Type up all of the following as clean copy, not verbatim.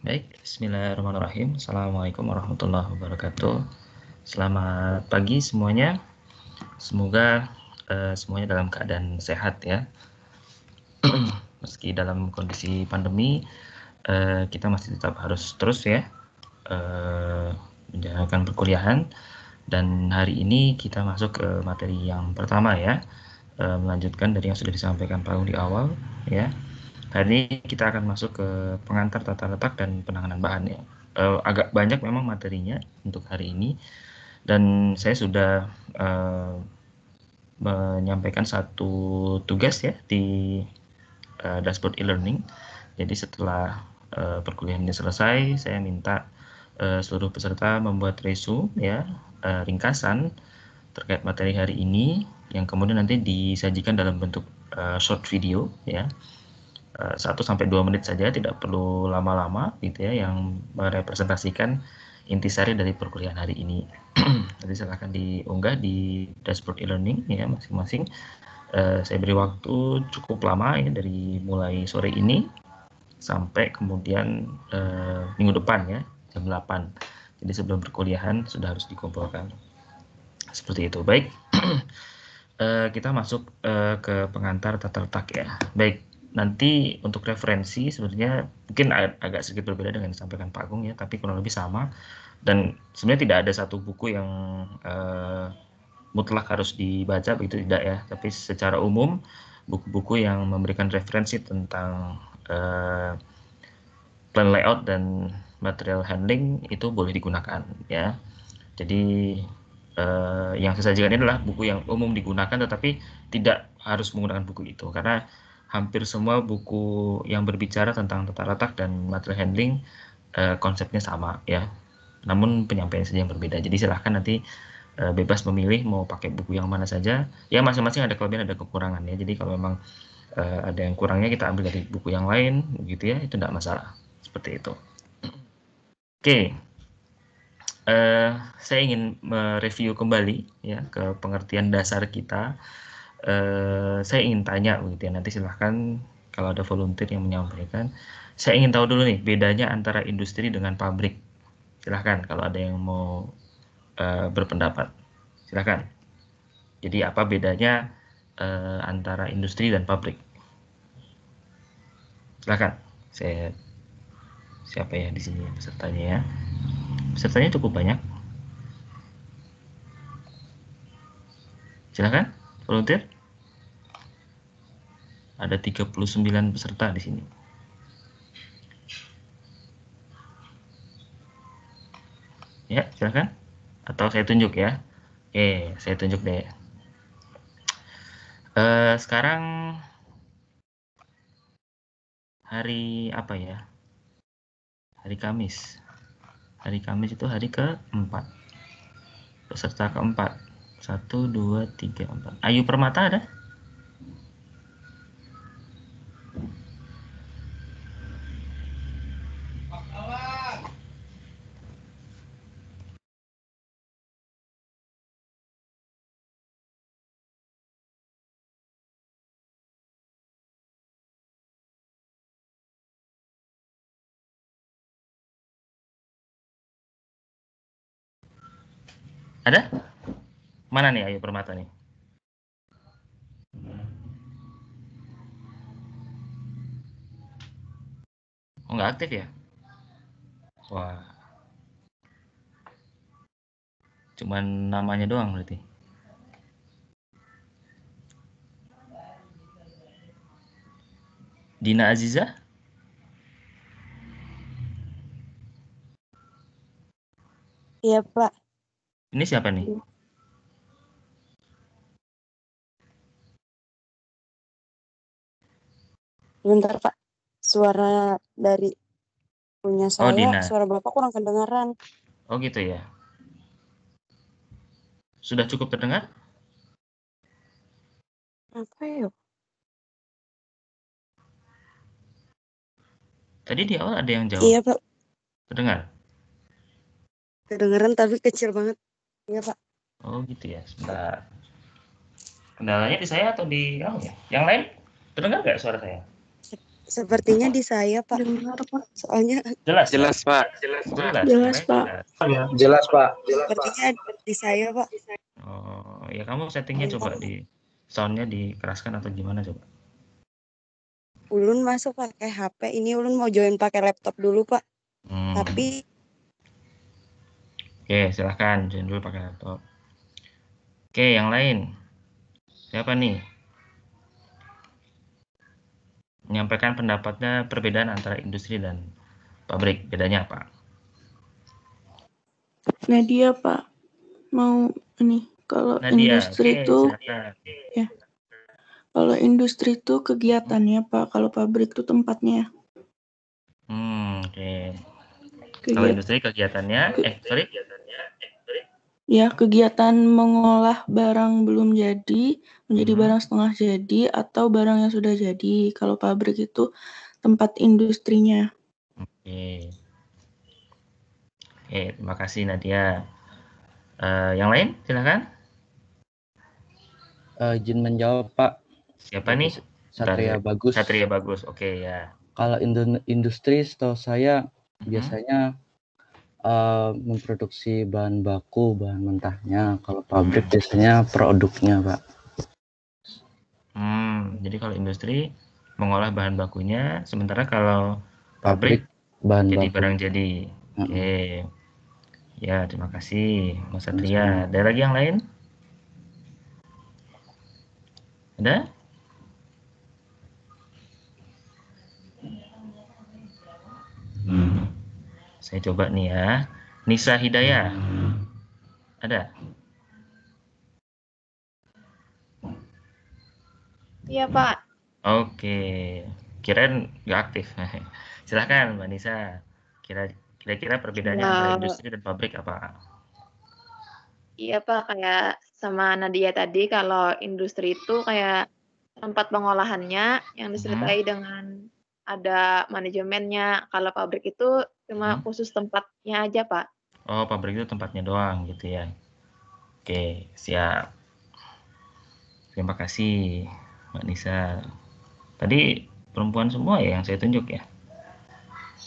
Baik, bismillahirrahmanirrahim. Assalamualaikum warahmatullahi wabarakatuh. Selamat pagi semuanya. Semoga semuanya dalam keadaan sehat ya. Meski dalam kondisi pandemi, kita masih tetap harus terus ya menjalankan perkuliahan. Dan hari ini kita masuk ke materi yang pertama ya, melanjutkan dari yang sudah disampaikan Pak Ung di awal ya. Hari ini kita akan masuk ke pengantar tata letak dan penanganan bahan ya. Agak banyak memang materinya untuk hari ini, dan saya sudah menyampaikan satu tugas ya di dashboard e-learning. Jadi setelah perkuliahan ini selesai, saya minta seluruh peserta membuat resume ya, ringkasan terkait materi hari ini, yang kemudian nanti disajikan dalam bentuk short video ya, 1-2 menit saja, tidak perlu lama-lama gitu ya, yang merepresentasikan intisari dari perkuliahan hari ini. Nanti silahkan diunggah di dashboard e-learning ya masing-masing. Saya beri waktu cukup lama ya, dari mulai sore ini sampai kemudian minggu depan ya, jam 8. Jadi sebelum perkuliahan sudah harus dikumpulkan. Seperti itu. Baik. Kita masuk ke pengantar tata letak ya. Baik, nanti untuk referensi sebenarnya mungkin agak sedikit berbeda dengan yang disampaikan Pak Agung ya, tapi kurang lebih sama. Dan sebenarnya tidak ada satu buku yang mutlak harus dibaca, begitu tidak ya. Tapi secara umum buku-buku yang memberikan referensi tentang plan layout dan material handling itu boleh digunakan ya. Jadi yang saya sajikan ini adalah buku yang umum digunakan, tetapi tidak harus menggunakan buku itu, karena hampir semua buku yang berbicara tentang tata letak dan material handling konsepnya sama ya, namun penyampaian saja yang berbeda. Jadi silahkan nanti bebas memilih mau pakai buku yang mana saja ya, masing-masing ada kelebihan ada kekurangan ya. Jadi kalau memang ada yang kurangnya kita ambil dari buku yang lain gitu ya, itu tidak masalah, seperti itu. Oke. Saya ingin mereview kembali ya ke pengertian dasar kita. Saya ingin tanya begitu ya, nanti silahkan kalau ada volunteer yang menyampaikan. Saya ingin tahu dulu nih bedanya antara industri dengan pabrik. Silahkan kalau ada yang mau berpendapat. Silahkan. Jadi apa bedanya antara industri dan pabrik? Silahkan. Siapa ya di sini pesertanya ya? Pesertanya cukup banyak. Silahkan, volunteer. Ada 39 peserta di sini. Ya, silahkan. Atau saya tunjuk ya. Oke, saya tunjuk deh. Sekarang hari apa ya? Hari Kamis. Hari Kamis itu hari keempat. Peserta keempat. 1, 2, 3, 4. Ayu Permata ada? Ada? Mana nih Ayu Permata nih? Oh, nggak aktif ya? Wah, cuman namanya doang berarti. Dina Aziza? Iya, Pak. Ini siapa nih? Bentar, Pak. Suara dari punya Oh, saya, Dina. suara Bapak kurang kedengaran. Oh, gitu ya. Sudah cukup terdengar? Apa ya? Tadi di awal ada yang jawab. Iya, Pak. Terdengar? Kedengaran tapi kecil banget. Iya, Pak. Oh, gitu ya. Sebentar. Kendalanya di saya atau di kamu ya? Yang lain terdengar nggak suara saya? Sepertinya di saya, Pak. Dengar, Pak. Soalnya Jelas, Jelas, Pak. Jelas, Pak. Jelas, Pak. sepertinya di saya, Pak. Oh, ya kamu settingnya coba di soundnya dikeraskan atau gimana coba. Ulun masuk pakai HP. Ini Ulun mau join pakai laptop dulu, Pak. Tapi Oke, silahkan join dulu pakai laptop. Oke, yang lain. Siapa nih? Menyampaikan pendapatnya perbedaan antara industri dan pabrik. Bedanya apa? Nadia, Pak. Mau ini kalau Nadia, industri oke, itu silakan. ya. Kalau industri itu kegiatannya, Pak. Kalau pabrik itu tempatnya. Oke. Kalau industri kegiatannya, Ya, kegiatan mengolah barang belum jadi menjadi barang setengah jadi atau barang yang sudah jadi. Kalau pabrik itu tempat industrinya. Oke. Oke, terima kasih Nadia. Yang lain, silakan. Izin menjawab, Pak. Siapa nih? Satria Bagus. Satria Bagus, oke ya. Kalau industri, setahu saya biasanya memproduksi bahan baku, bahan mentahnya. Kalau pabrik biasanya produknya, Pak. Jadi kalau industri mengolah bahan bakunya, sementara kalau Pabrik bahan jadi baku. barang jadi. Oke. Ya, terima kasih Mas Satria. Ada lagi yang lain? Ada? Saya coba nih ya. Nisa Hidayah. Ada? Iya, Pak. Oke. Kirain nggak aktif. Silahkan Mbak Nisa. Kira-kira perbedaannya antara industri dan pabrik apa? Iya, Pak. Kayak sama Nadia tadi, kalau industri itu kayak tempat pengolahannya yang disertai dengan ada manajemennya. Kalau pabrik itu cuma khusus tempatnya aja, Pak. Oh, pabrik itu tempatnya doang gitu ya. Oke, siap. Terima kasih Mbak Nisa. Tadi perempuan semua ya yang saya tunjuk ya.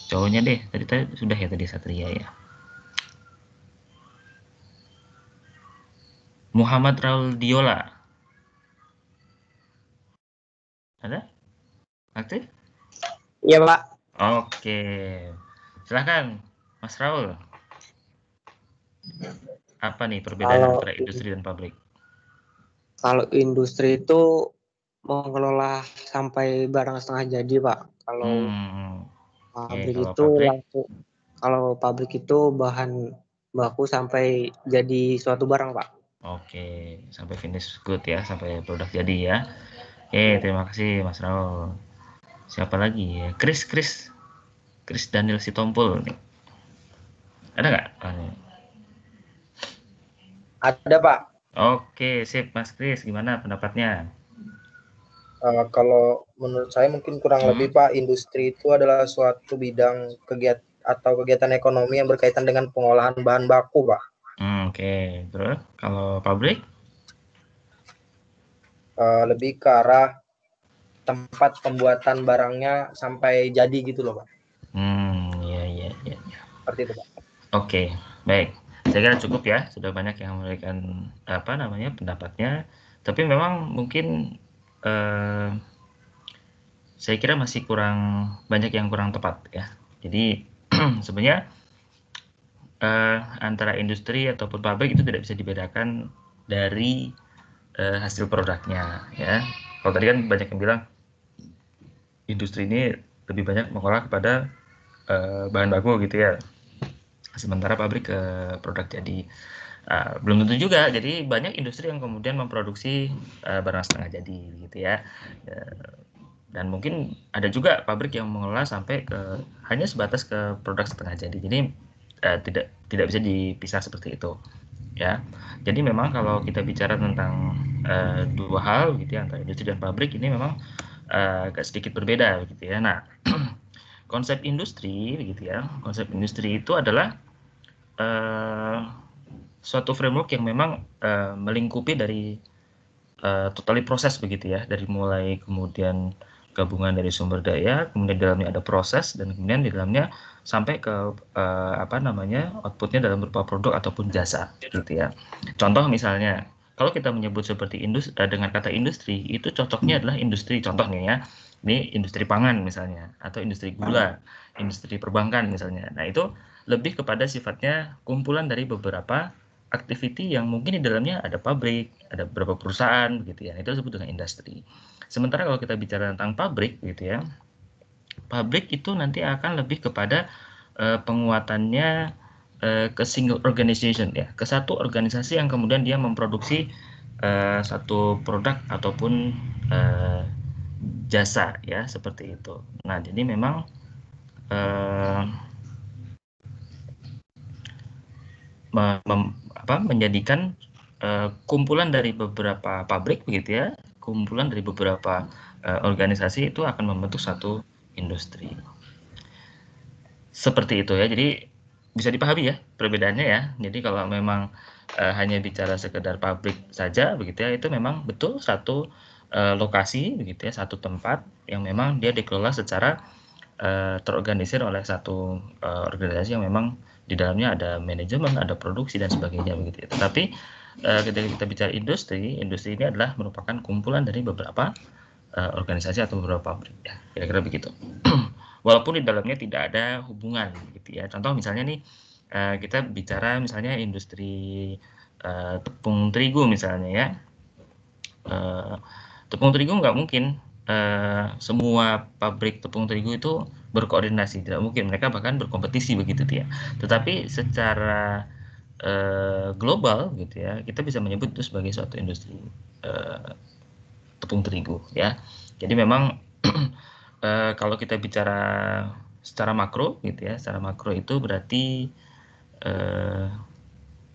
Cowoknya deh, tadi sudah ya tadi Satria ya. Muhammad Raul Diola. Ada? Aktif? Iya, Pak. Oke. Silahkan Mas Raul. Apa nih perbedaan antara industri dan pabrik? Kalau industri itu mengelola sampai barang setengah jadi, Pak. Kalau pabrik itu langsung, kalau pabrik itu bahan baku sampai jadi suatu barang, Pak. Oke, sampai finish good ya, sampai produk jadi ya. Oke, terima kasih Mas Raul. Siapa lagi ya? Chris Daniel Sitompul nih. Ada nggak? Ada, Pak. Oke, sip Mas Chris, gimana pendapatnya? Kalau menurut saya mungkin kurang lebih, Pak, industri itu adalah suatu bidang kegiatan ekonomi yang berkaitan dengan pengolahan bahan baku, Pak. Oke, terus kalau pabrik? Lebih ke arah tempat pembuatan barangnya sampai jadi gitu loh, Pak. Iya. Seperti itu, Pak. Oke, baik. Saya kira cukup ya, sudah banyak yang memberikan pendapatnya. Tapi memang mungkin saya kira masih banyak yang kurang tepat ya. Jadi sebenarnya antara industri ataupun pabrik itu tidak bisa dibedakan dari hasil produknya ya. Kalau tadi kan banyak yang bilang industri ini lebih banyak mengolah kepada bahan baku gitu ya. Sementara pabrik ke produk jadi. Belum tentu juga, jadi banyak industri yang kemudian memproduksi barang setengah jadi gitu ya. Dan mungkin ada juga pabrik yang mengelola sampai hanya sebatas ke produk setengah jadi. Jadi tidak bisa dipisah seperti itu ya. Jadi memang kalau kita bicara tentang dua hal gitu ya, antara industri dan pabrik, ini memang agak sedikit berbeda gitu ya. Nah, konsep industri gitu ya, konsep industri itu adalah suatu framework yang memang melingkupi dari totally proses begitu ya, dari mulai kemudian gabungan dari sumber daya, kemudian di dalamnya ada proses, dan kemudian di dalamnya sampai ke outputnya dalam berupa produk ataupun jasa, gitu ya. Contoh misalnya, kalau kita menyebut seperti dengan kata industri, itu cocoknya adalah industri, contoh nih ya, ini industri pangan misalnya, atau industri gula, industri perbankan misalnya. Nah itu lebih kepada sifatnya kumpulan dari beberapa activity yang mungkin di dalamnya ada pabrik, ada beberapa perusahaan, gitu ya. Itu disebut dengan industri. Sementara kalau kita bicara tentang pabrik, gitu ya, pabrik itu nanti akan lebih kepada penguatannya ke single organization ya, ke satu organisasi yang kemudian dia memproduksi satu produk ataupun jasa ya, seperti itu. Nah, jadi memang menjadikan kumpulan dari beberapa pabrik begitu ya, kumpulan dari beberapa organisasi itu akan membentuk satu industri. Seperti itu ya. Jadi bisa dipahami ya perbedaannya ya. Jadi kalau memang hanya bicara sekedar pabrik saja begitu ya, itu memang betul satu lokasi begitu ya, satu tempat yang memang dia dikelola secara terorganisir oleh satu organisasi yang memang di dalamnya ada manajemen, ada produksi dan sebagainya begitu ya. Tetapi ketika kita bicara industri ini adalah merupakan kumpulan dari beberapa organisasi atau beberapa pabrik ya, kira-kira begitu. Walaupun di dalamnya tidak ada hubungan gitu ya. Contoh misalnya nih kita bicara misalnya industri tepung terigu misalnya ya. Tepung terigu nggak mungkin semua pabrik tepung terigu itu berkoordinasi, tidak mungkin, mereka bahkan berkompetisi begitu ya. Tetapi secara global gitu ya, kita bisa menyebut itu sebagai suatu industri tepung terigu ya. Jadi memang kalau kita bicara secara makro gitu ya, secara makro itu berarti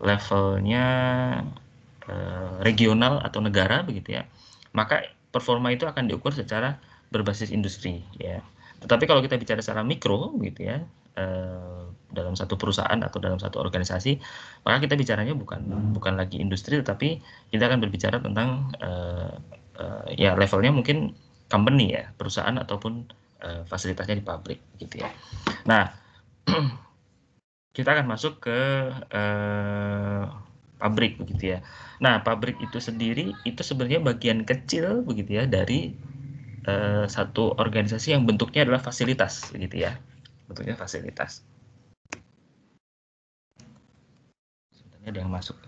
levelnya regional atau negara begitu ya, maka performa itu akan diukur secara berbasis industri ya. Tetapi kalau kita bicara secara mikro gitu ya, dalam satu perusahaan atau dalam satu organisasi, maka kita bicaranya bukan lagi industri, tetapi kita akan berbicara tentang ya levelnya mungkin company ya, perusahaan ataupun fasilitasnya di pabrik gitu ya. Nah, kita akan masuk ke pabrik begitu ya. Nah, pabrik itu sendiri itu sebenarnya bagian kecil begitu ya dari satu organisasi yang bentuknya adalah fasilitas begitu ya. Bentuknya fasilitas. Sebenarnya ada yang masuk.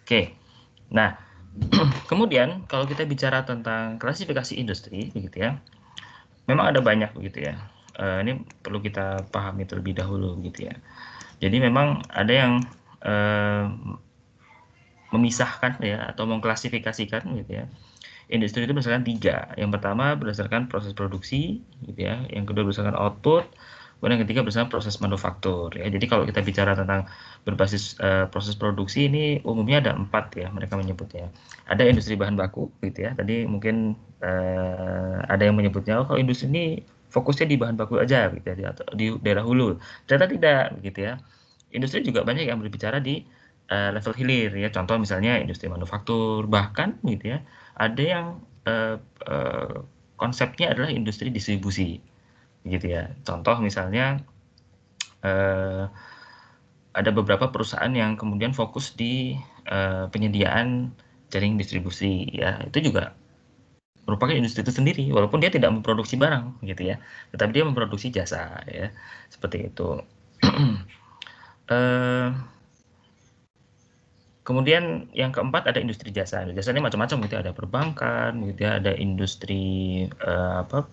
Oke. Nah, kemudian kalau kita bicara tentang klasifikasi industri begitu ya, memang ada banyak begitu ya. Ini perlu kita pahami terlebih dahulu begitu ya. Jadi memang ada yang memisahkan ya atau mengklasifikasikan gitu ya. Industri itu berdasarkan 3. Yang pertama berdasarkan proses produksi gitu ya. Yang kedua berdasarkan output. Kemudian yang ketiga berdasarkan proses manufaktur ya. Jadi kalau kita bicara tentang berbasis proses produksi ini umumnya ada 4 ya mereka menyebutnya. Ada industri bahan baku gitu ya. Tadi mungkin ada yang menyebutnya kalau industri ini fokusnya di bahan baku aja gitu ya, di daerah hulu. Ternyata tidak gitu ya. Industri juga banyak yang berbicara di level hilir ya. Contoh misalnya industri manufaktur, bahkan gitu ya. Ada yang konsepnya adalah industri distribusi gitu ya. Contoh misalnya ada beberapa perusahaan yang kemudian fokus di penyediaan jaring distribusi ya. Itu juga merupakan industri itu sendiri walaupun dia tidak memproduksi barang gitu ya. Tetapi dia memproduksi jasa ya. Seperti itu. Kemudian yang keempat ada industri jasa. Jasa ini macam-macam gitu, ada perbankan, gitu ya, ada industri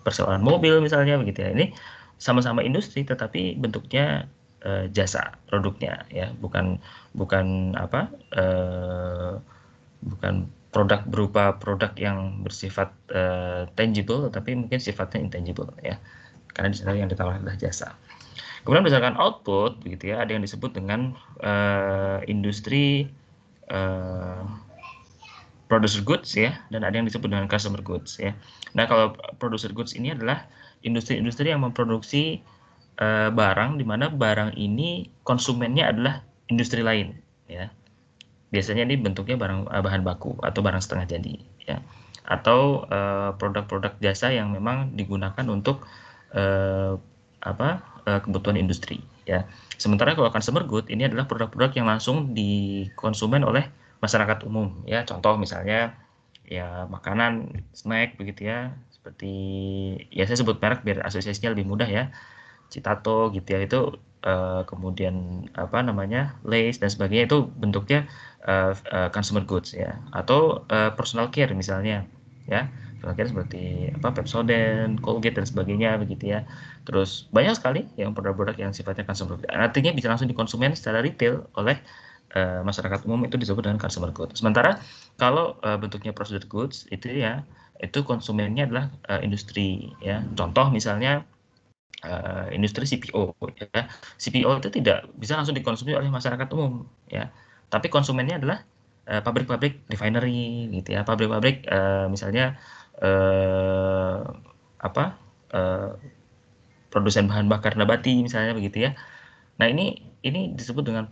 perseroan mobil misalnya, begitu ya. Ini sama-sama industri, tetapi bentuknya jasa produknya, ya, bukan produk berupa produk yang bersifat tangible, tetapi mungkin sifatnya intangible, ya, karena di sana yang ditawarkan adalah jasa. Kemudian berdasarkan output, begitu ya, ada yang disebut dengan industri producer goods ya, dan ada yang disebut dengan customer goods ya. Nah, kalau producer goods ini adalah industri-industri yang memproduksi barang di mana barang ini konsumennya adalah industri lain ya. biasanya ini bentuknya bahan baku atau barang setengah jadi, ya. Atau produk-produk jasa yang memang digunakan untuk kebutuhan industri, ya. Sementara kalau consumer good ini adalah produk-produk yang langsung dikonsumen oleh masyarakat umum, ya. Contoh misalnya ya makanan, snack begitu ya, seperti ya saya sebut merek biar asosiasinya lebih mudah ya. Citato gitu ya, itu kemudian Lay's dan sebagainya, itu bentuknya consumer goods ya. Atau personal care misalnya ya, personal care seperti Pepsodent, Colgate dan sebagainya begitu ya. Terus banyak sekali yang produk-produk yang sifatnya consumer goods, artinya bisa langsung dikonsumen secara retail oleh masyarakat umum, itu disebut dengan consumer goods. Sementara kalau bentuknya processed goods itu ya, itu konsumennya adalah industri ya. Contoh misalnya industri CPO ya. CPO itu tidak bisa langsung dikonsumsi oleh masyarakat umum ya, tapi konsumennya adalah pabrik-pabrik refinery gitu ya, pabrik-pabrik misalnya produsen bahan bakar nabati misalnya begitu ya. Nah, ini disebut dengan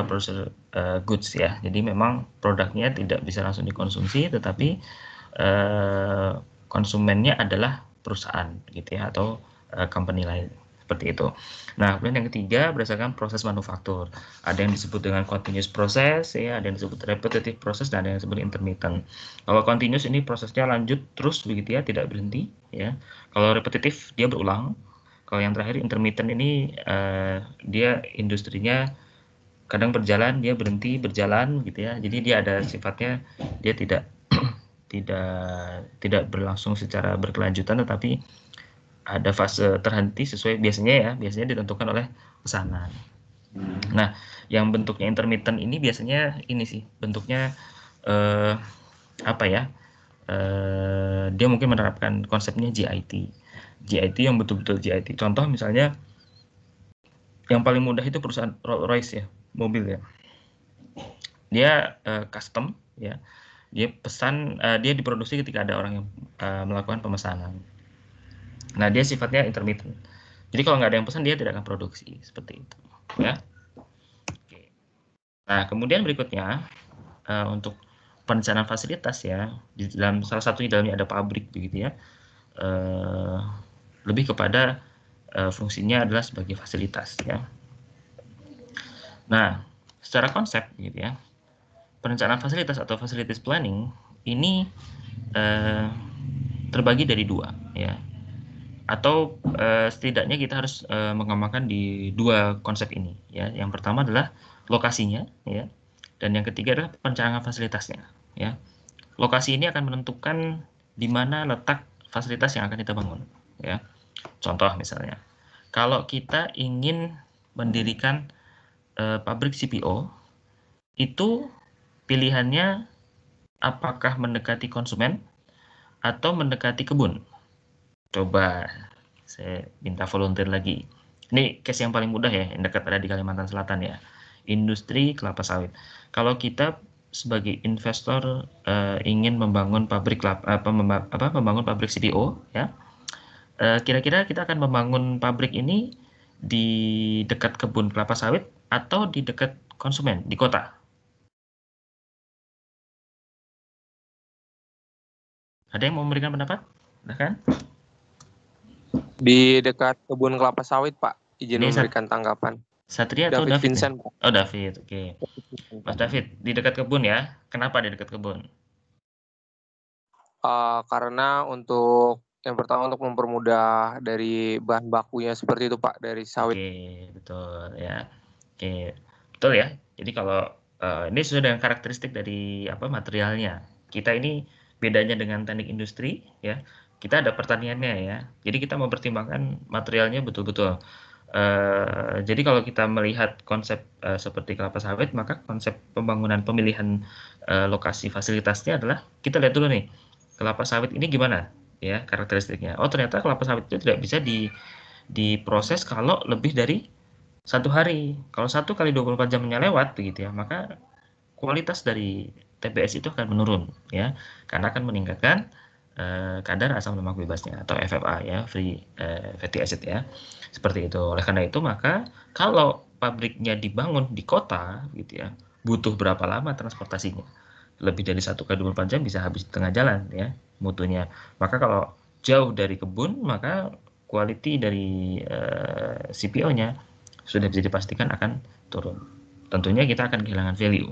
processed goods ya. Jadi memang produknya tidak bisa langsung dikonsumsi, tetapi konsumennya adalah perusahaan gitu ya, atau company lain seperti itu. Nah, kemudian yang ketiga berdasarkan proses manufaktur. Ada yang disebut dengan continuous process ya, ada yang disebut repetitive process, dan ada yang disebut intermittent. Kalau continuous ini prosesnya lanjut terus begitu ya, tidak berhenti ya. Kalau repetitif dia berulang. Kalau yang terakhir intermittent ini dia industrinya kadang berjalan, dia berhenti berjalan gitu ya. Jadi dia ada sifatnya, dia tidak tidak berlangsung secara berkelanjutan, tetapi ada fase terhenti sesuai biasanya ditentukan oleh pesanan. Nah, yang bentuknya intermittent ini biasanya ini sih bentuknya dia mungkin menerapkan konsepnya GIT yang betul-betul GIT. Contoh misalnya yang paling mudah itu perusahaan Rolls-Royce ya, mobil ya. Dia custom ya. Dia pesan, dia diproduksi ketika ada orang yang melakukan pemesanan. Nah, dia sifatnya intermittent. Jadi kalau nggak ada yang pesan, dia tidak akan produksi seperti itu ya. Oke. Nah, kemudian berikutnya untuk perencanaan fasilitas ya, di dalam salah satunya dalamnya ada pabrik begitu ya. Lebih kepada fungsinya adalah sebagai fasilitas ya. Nah, secara konsep gitu ya, perencanaan fasilitas atau facilities planning ini terbagi dari dua ya, atau setidaknya kita harus mengembangkan di dua konsep ini ya. Yang pertama adalah lokasinya ya, dan yang ketiga adalah perencanaan fasilitasnya ya. Lokasi ini akan menentukan di mana letak fasilitas yang akan kita bangun ya. Contoh misalnya, kalau kita ingin mendirikan pabrik CPO, itu pilihannya apakah mendekati konsumen atau mendekati kebun. Coba saya minta volunteer lagi. Ini case yang paling mudah ya, yang dekat ada di Kalimantan Selatan ya. Industri kelapa sawit. Kalau kita sebagai investor ingin membangun pabrik membangun pabrik CPO ya, kira-kira kita akan membangun pabrik ini di dekat kebun kelapa sawit atau di dekat konsumen di kota? Ada yang mau memberikan pendapat? Silahkan. Di dekat kebun kelapa sawit, Pak. Izin memberikan tanggapan. Satria atau David? Vincent, Pak. Oh, David. Oke. Mas David, di dekat kebun ya. Kenapa di dekat kebun? Karena untuk yang pertama untuk mempermudah dari bahan bakunya seperti itu, Pak, dari sawit. Oke, betul ya. Oke, betul ya. Jadi kalau ini sesuai dengan karakteristik dari materialnya. Kita ini bedanya dengan teknik industri ya. Kita ada pertaniannya ya. Jadi kita mempertimbangkan materialnya betul-betul. Jadi kalau kita melihat konsep seperti kelapa sawit, maka konsep pembangunan pemilihan lokasi fasilitasnya adalah kita lihat dulu nih, kelapa sawit ini gimana ya karakteristiknya. Oh, ternyata kelapa sawit itu tidak bisa diproses kalau lebih dari 1 hari. Kalau 1 kali 24 jamnya lewat begitu ya, maka kualitas dari TBS itu akan menurun ya, karena akan meningkatkan kadar asam lemak bebasnya atau FFA ya, free fatty acid ya. Seperti itu. Oleh karena itu maka kalau pabriknya dibangun di kota gitu ya, butuh berapa lama transportasinya. Lebih dari 1x24 jam bisa habis di tengah jalan ya mutunya. Maka kalau jauh dari kebun, maka quality dari CPO-nya sudah bisa dipastikan akan turun. Tentunya kita akan kehilangan value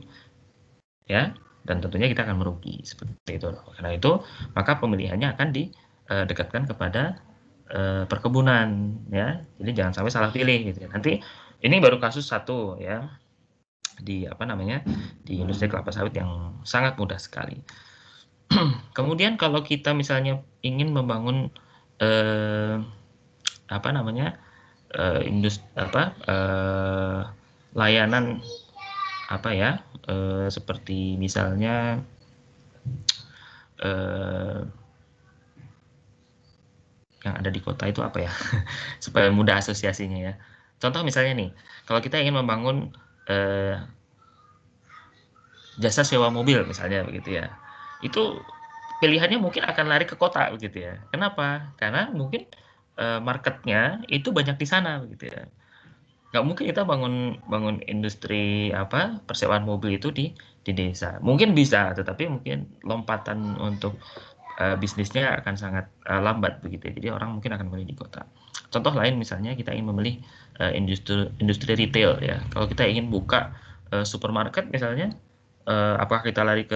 ya, dan tentunya kita akan merugi seperti itu. Karena itu maka pemilihannya akan didekatkan kepada perkebunan ya. Jadi jangan sampai salah pilih gitu ya. Nanti ini baru kasus satu ya di di industri kelapa sawit yang sangat mudah sekali. Kemudian kalau kita misalnya ingin membangun layanan seperti misalnya yang ada di kota itu apa ya supaya mudah asosiasinya ya. Contoh misalnya nih, kalau kita ingin membangun jasa sewa mobil misalnya begitu ya, itu pilihannya mungkin akan lari ke kota begitu ya. Kenapa? Karena mungkin marketnya itu banyak di sana begitu ya. Nggak mungkin kita bangun industri persewaan mobil itu di desa. Mungkin bisa, tetapi mungkin lompatan untuk bisnisnya akan sangat lambat begitu ya. Jadi orang mungkin akan memilih di kota. Contoh lain misalnya kita ingin memilih industri retail ya. Kalau kita ingin buka supermarket misalnya, apakah kita lari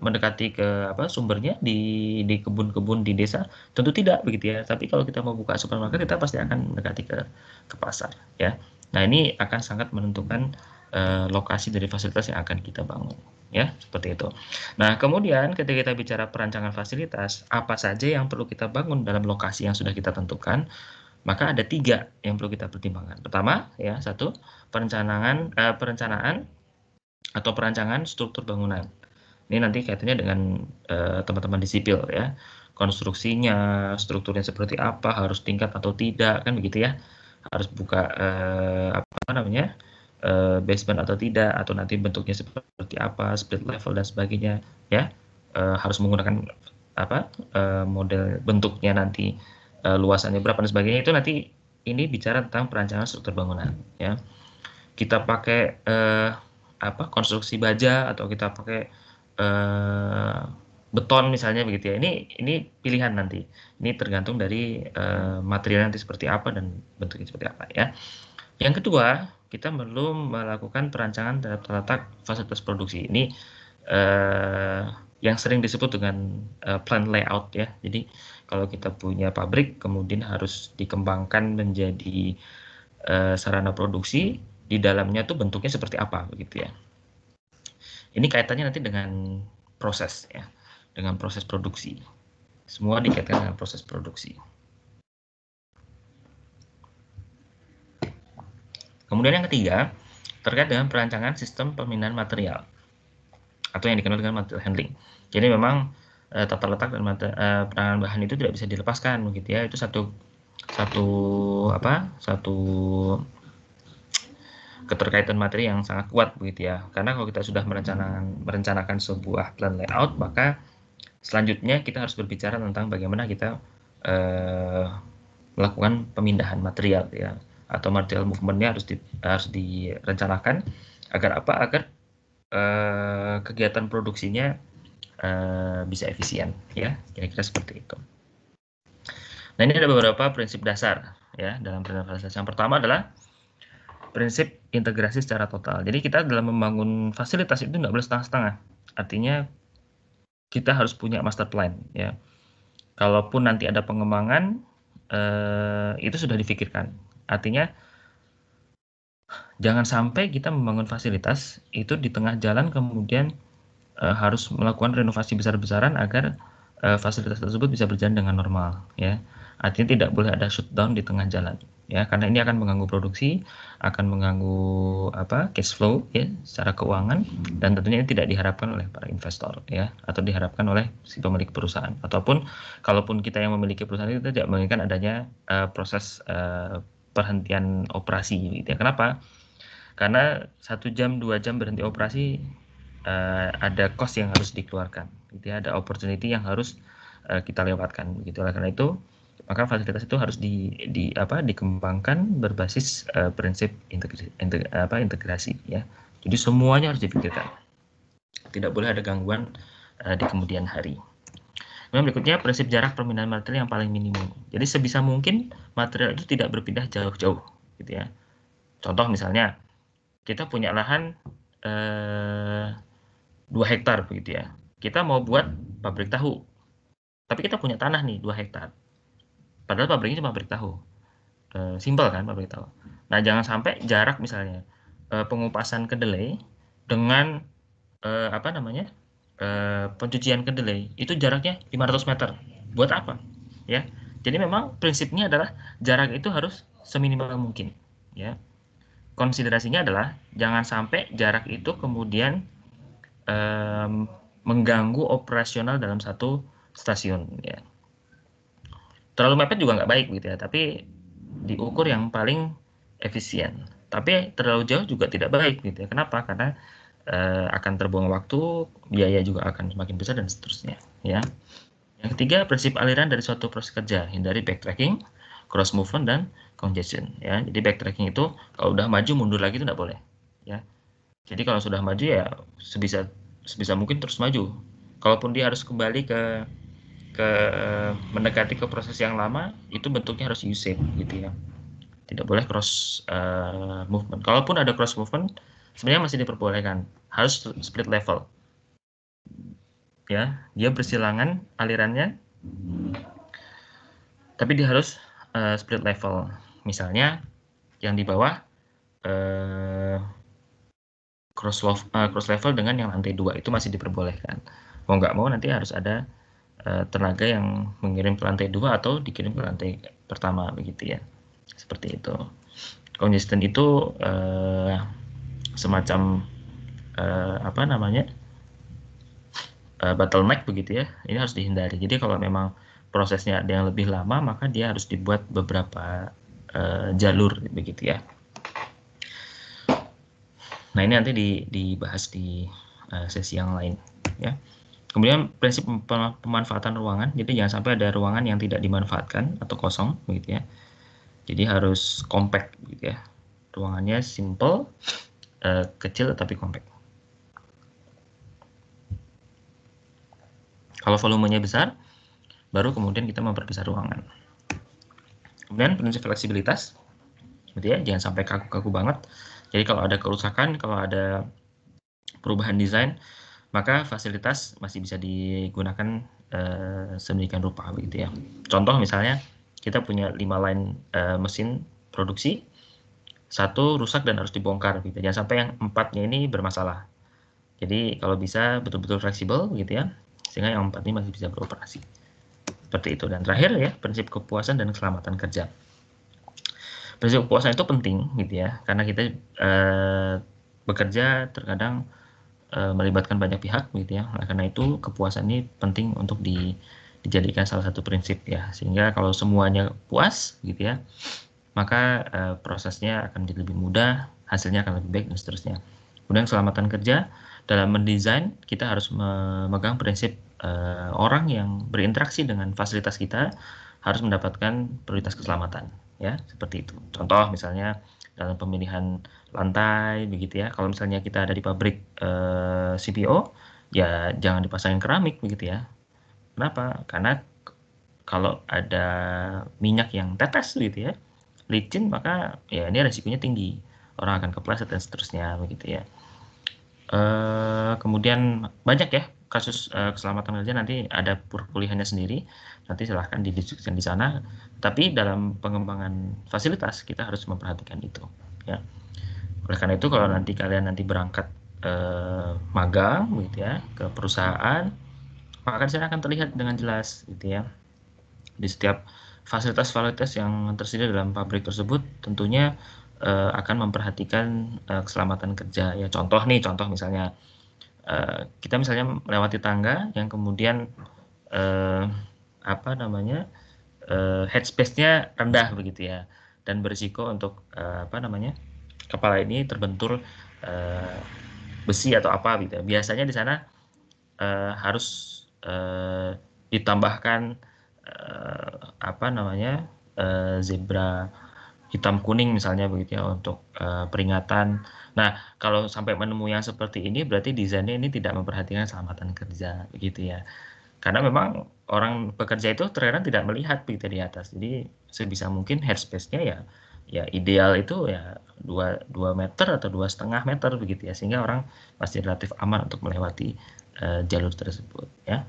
mendekati ke sumbernya di kebun-kebun di desa? Tentu tidak begitu ya. Tapi kalau kita mau buka supermarket, kita pasti akan mendekati ke pasar ya. Nah, ini akan sangat menentukan lokasi dari fasilitas yang akan kita bangun ya, seperti itu. Nah, kemudian ketika kita bicara perancangan fasilitas, apa saja yang perlu kita bangun dalam lokasi yang sudah kita tentukan, maka ada 3 yang perlu kita pertimbangkan. Pertama ya, 1, perencanaan atau perancangan struktur bangunan. Ini nanti kaitannya dengan teman-teman di sipil ya. Konstruksinya, strukturnya seperti apa, harus tingkat atau tidak, kan begitu ya. Harus buka basement atau tidak, atau nanti bentuknya seperti apa, split level dan sebagainya ya. Harus menggunakan model bentuknya nanti, luasannya berapa dan sebagainya. Itu nanti ini bicara tentang perancangan struktur bangunan ya. Kita pakai konstruksi baja atau kita pakai beton misalnya begitu ya. Ini pilihan nanti. Ini tergantung dari material nanti seperti apa dan bentuknya seperti apa ya. Yang kedua, kita perlu melakukan perancangan terhadap tata fasilitas produksi. Ini yang sering disebut dengan plan layout ya. Jadi kalau kita punya pabrik kemudian harus dikembangkan menjadi sarana produksi, di dalamnya tuh bentuknya seperti apa begitu ya. Ini kaitannya nanti dengan proses ya, dengan proses produksi. Semua dikaitkan dengan proses produksi. Kemudian yang ketiga, terkait dengan perancangan sistem pemindahan material atau yang dikenal dengan material handling. Jadi memang tata letak dan penanganan bahan itu tidak bisa dilepaskan begitu ya. Itu satu keterkaitan materi yang sangat kuat begitu ya. Karena kalau kita sudah merencanakan sebuah plan layout, maka selanjutnya kita harus berbicara tentang bagaimana kita melakukan pemindahan material ya, atau material movement-nya harus direncanakan agar apa? Agar kegiatan produksinya bisa efisien ya, kira-kira seperti itu. Nah, ini ada beberapa prinsip dasar ya dalam perencanaan fasilitas. Yang pertama adalah prinsip integrasi secara total. Jadi kita dalam membangun fasilitas itu nggak boleh setengah-setengah. Artinya kita harus punya master plan ya. Kalaupun nanti ada pengembangan, itu sudah difikirkan. Artinya jangan sampai kita membangun fasilitas itu di tengah jalan kemudian harus melakukan renovasi besar-besaran agar fasilitas tersebut bisa berjalan dengan normal ya. Artinya tidak boleh ada shutdown di tengah jalan ya, karena ini akan mengganggu produksi, akan mengganggu cash flow ya secara keuangan, dan tentunya ini tidak diharapkan oleh para investor ya, atau diharapkan oleh si pemilik perusahaan, ataupun kalaupun kita yang memiliki perusahaan itu tidak menginginkan adanya proses perhentian operasi gitu ya. Kenapa? Karena 1 jam 2 jam berhenti operasi ada cost yang harus dikeluarkan gitu ya, ada opportunity yang harus kita lewatkan begitu. Oleh karena itu maka fasilitas itu harus dikembangkan berbasis prinsip integrasi ya. Jadi semuanya harus dipikirkan. Tidak boleh ada gangguan di kemudian hari. Kemudian berikutnya prinsip jarak permintaan material yang paling minimum. Jadi sebisa mungkin material itu tidak berpindah jauh-jauh, gitu ya. Contoh misalnya kita punya lahan 2 hektar begitu ya. Kita mau buat pabrik tahu, tapi kita punya tanah nih 2 hektar. Padahal pabriknya cuma pabrik tahu. Simpel kan pabrik tahu. Nah jangan sampai jarak misalnya pengupasan kedelai dengan pencucian kedelai itu jaraknya 500 meter. Buat apa? Ya. Jadi memang prinsipnya adalah jarak itu harus seminimal mungkin, ya. Konsiderasinya adalah jangan sampai jarak itu kemudian mengganggu operasional dalam satu stasiun, ya. Terlalu mepet juga nggak baik gitu ya, tapi diukur yang paling efisien. Tapi terlalu jauh juga tidak baik gitu ya. Kenapa? Karena akan terbuang waktu, biaya juga akan semakin besar dan seterusnya, ya. Yang ketiga, prinsip aliran dari suatu proses kerja, hindari backtracking, cross movement dan congestion, ya. Jadi backtracking itu kalau udah maju mundur lagi itu tidak boleh, ya. Jadi kalau sudah maju ya sebisa mungkin terus maju. Kalaupun dia harus kembali ke mendekati ke proses yang lama, itu bentuknya harus U-shape gitu ya. Tidak boleh cross movement. Kalaupun ada cross movement, sebenarnya masih diperbolehkan, harus split level. Ya, dia bersilangan alirannya, tapi dia harus split level. Misalnya yang di bawah cross level dengan yang lantai 2 itu masih diperbolehkan. Mau nggak mau nanti harus ada tenaga yang mengirim ke lantai 2 atau dikirim ke lantai pertama begitu ya. Seperti itu. Congestion itu semacam bottleneck begitu ya. Ini harus dihindari. Jadi kalau memang prosesnya ada yang lebih lama, maka dia harus dibuat beberapa jalur begitu ya. Nah ini nanti dibahas di sesi yang lain ya. Kemudian prinsip pemanfaatan ruangan. Jadi jangan sampai ada ruangan yang tidak dimanfaatkan atau kosong begitu ya. Jadi harus compact gitu ya. Ruangannya simple, kecil tapi compact. Kalau volumenya besar, baru kemudian kita memperbesar ruangan. Kemudian prinsip fleksibilitas, gitu ya, jangan sampai kaku-kaku banget. Jadi kalau ada kerusakan, kalau ada perubahan desain, maka fasilitas masih bisa digunakan sedemikian rupa, begitu ya. Contoh misalnya kita punya 5 line mesin produksi, 1 rusak dan harus dibongkar, gitu. Jangan sampai yang 4-nya ini bermasalah. Jadi kalau bisa betul-betul fleksibel, gitu ya, sehingga yang 4 ini masih bisa beroperasi. Seperti itu. Dan terakhir ya, prinsip kepuasan dan keselamatan kerja. Prinsip kepuasan itu penting gitu ya, karena kita bekerja terkadang melibatkan banyak pihak gitu ya. Nah, karena itu kepuasan ini penting untuk dijadikan salah satu prinsip ya, sehingga kalau semuanya puas gitu ya, maka prosesnya akan jadi lebih mudah, hasilnya akan lebih baik dan seterusnya. Kemudian keselamatan kerja, dalam mendesain kita harus memegang prinsip orang yang berinteraksi dengan fasilitas kita harus mendapatkan prioritas keselamatan ya, seperti itu. Contoh misalnya dalam pemilihan lantai begitu ya. Kalau misalnya kita ada di pabrik CPO, ya jangan dipasangin keramik begitu ya. Kenapa? Karena kalau ada minyak yang tetes gitu ya, licin, maka ya ini resikonya tinggi. Orang akan kepleset dan seterusnya begitu ya. Kemudian banyak ya kasus keselamatan kerja, nanti ada perkuliahannya sendiri, nanti silahkan didiskusikan di sana. Tapi dalam pengembangan fasilitas kita harus memperhatikan itu ya. Oleh karena itu kalau nanti kalian berangkat magang gitu ya ke perusahaan, maka di sana akan terlihat dengan jelas gitu ya. Di setiap fasilitas-fasilitas yang tersedia dalam pabrik tersebut tentunya akan memperhatikan keselamatan kerja ya. Contoh misalnya kita misalnya melewati tangga yang kemudian headspace-nya rendah begitu ya, dan berisiko untuk kepala ini terbentur besi atau apa gitu. Biasanya di sana harus zebra hitam kuning misalnya begitu ya untuk peringatan. Nah, kalau sampai menemui yang seperti ini berarti desainnya ini tidak memperhatikan keselamatan kerja begitu ya. Karena memang orang bekerja itu terkadang tidak melihat begitu di atas. Jadi sebisa mungkin headspace-nya ya ideal itu ya 2 meter atau 2,5 meter begitu ya, sehingga orang masih relatif aman untuk melewati jalur tersebut ya.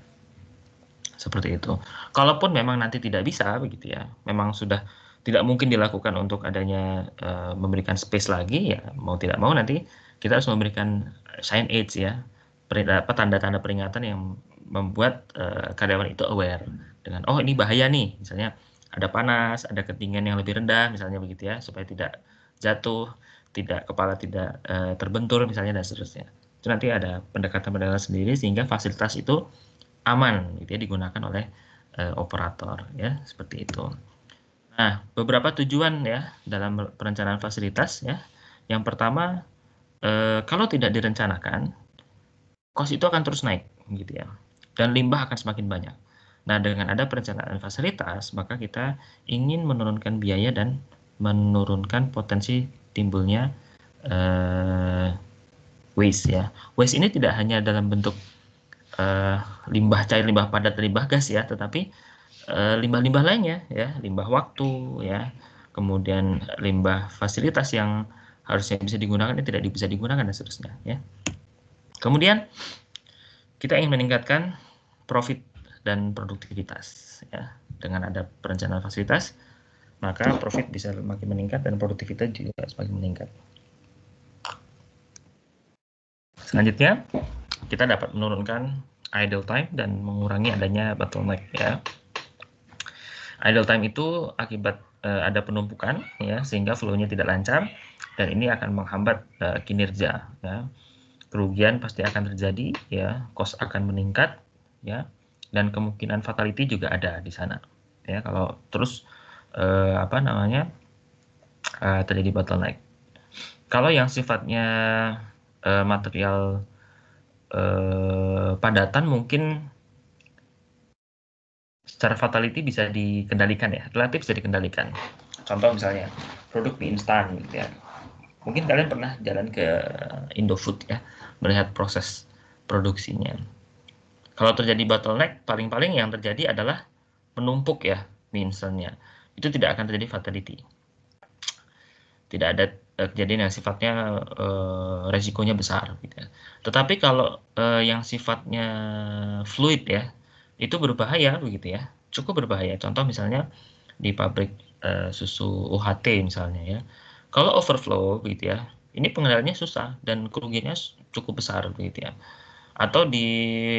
Seperti itu. Kalaupun memang nanti tidak bisa begitu ya, memang sudah tidak mungkin dilakukan untuk adanya memberikan space lagi ya, mau tidak mau nanti kita harus memberikan sign aids ya, tanda-tanda peringatan yang membuat karyawan itu aware dengan oh ini bahaya nih, misalnya ada panas, ada ketinggian yang lebih rendah misalnya begitu ya, supaya tidak jatuh, kepala tidak terbentur misalnya dan seterusnya. Itu nanti ada pendekatan-pendekatan sendiri sehingga fasilitas itu aman gitu ya, digunakan oleh operator ya, seperti itu. Nah, beberapa tujuan ya dalam perencanaan fasilitas ya. Yang pertama, kalau tidak direncanakan, cost itu akan terus naik gitu ya, dan limbah akan semakin banyak. Nah, dengan ada perencanaan fasilitas, maka kita ingin menurunkan biaya dan menurunkan potensi timbulnya waste ya. Waste ini tidak hanya dalam bentuk limbah cair, limbah padat, limbah gas ya, tetapi limbah-limbah lainnya ya, limbah waktu ya, kemudian limbah fasilitas yang harusnya bisa digunakan ini tidak bisa digunakan dan seterusnya ya. Kemudian kita ingin meningkatkan profit dan produktivitas ya. Dengan ada perencanaan fasilitas, maka profit bisa semakin meningkat dan produktivitas juga semakin meningkat. Selanjutnya, kita dapat menurunkan idle time dan mengurangi adanya bottleneck ya. Idle time itu akibat ada penumpukan ya, sehingga flow-nya tidak lancar dan ini akan menghambat kinerja ya. Kerugian pasti akan terjadi ya, cost akan meningkat ya, dan kemungkinan fatality juga ada di sana ya kalau terus terjadi bottleneck. Kalau yang sifatnya material padatan mungkin secara fatality bisa dikendalikan ya, relatif bisa dikendalikan. Contoh misalnya produk mie instan gitu ya. Mungkin kalian pernah jalan ke Indofood ya, melihat proses produksinya. Kalau terjadi bottleneck, paling-paling yang terjadi adalah menumpuk ya mie instannya. Itu tidak akan terjadi fatality. Tidak ada kejadian yang sifatnya resikonya besar gitu ya. Tetapi kalau yang sifatnya fluid ya, itu berbahaya begitu ya, cukup berbahaya. Contoh misalnya di pabrik susu UHT misalnya ya, kalau overflow begitu ya, ini pengendaliannya susah dan kerugiannya cukup besar begitu ya. Atau di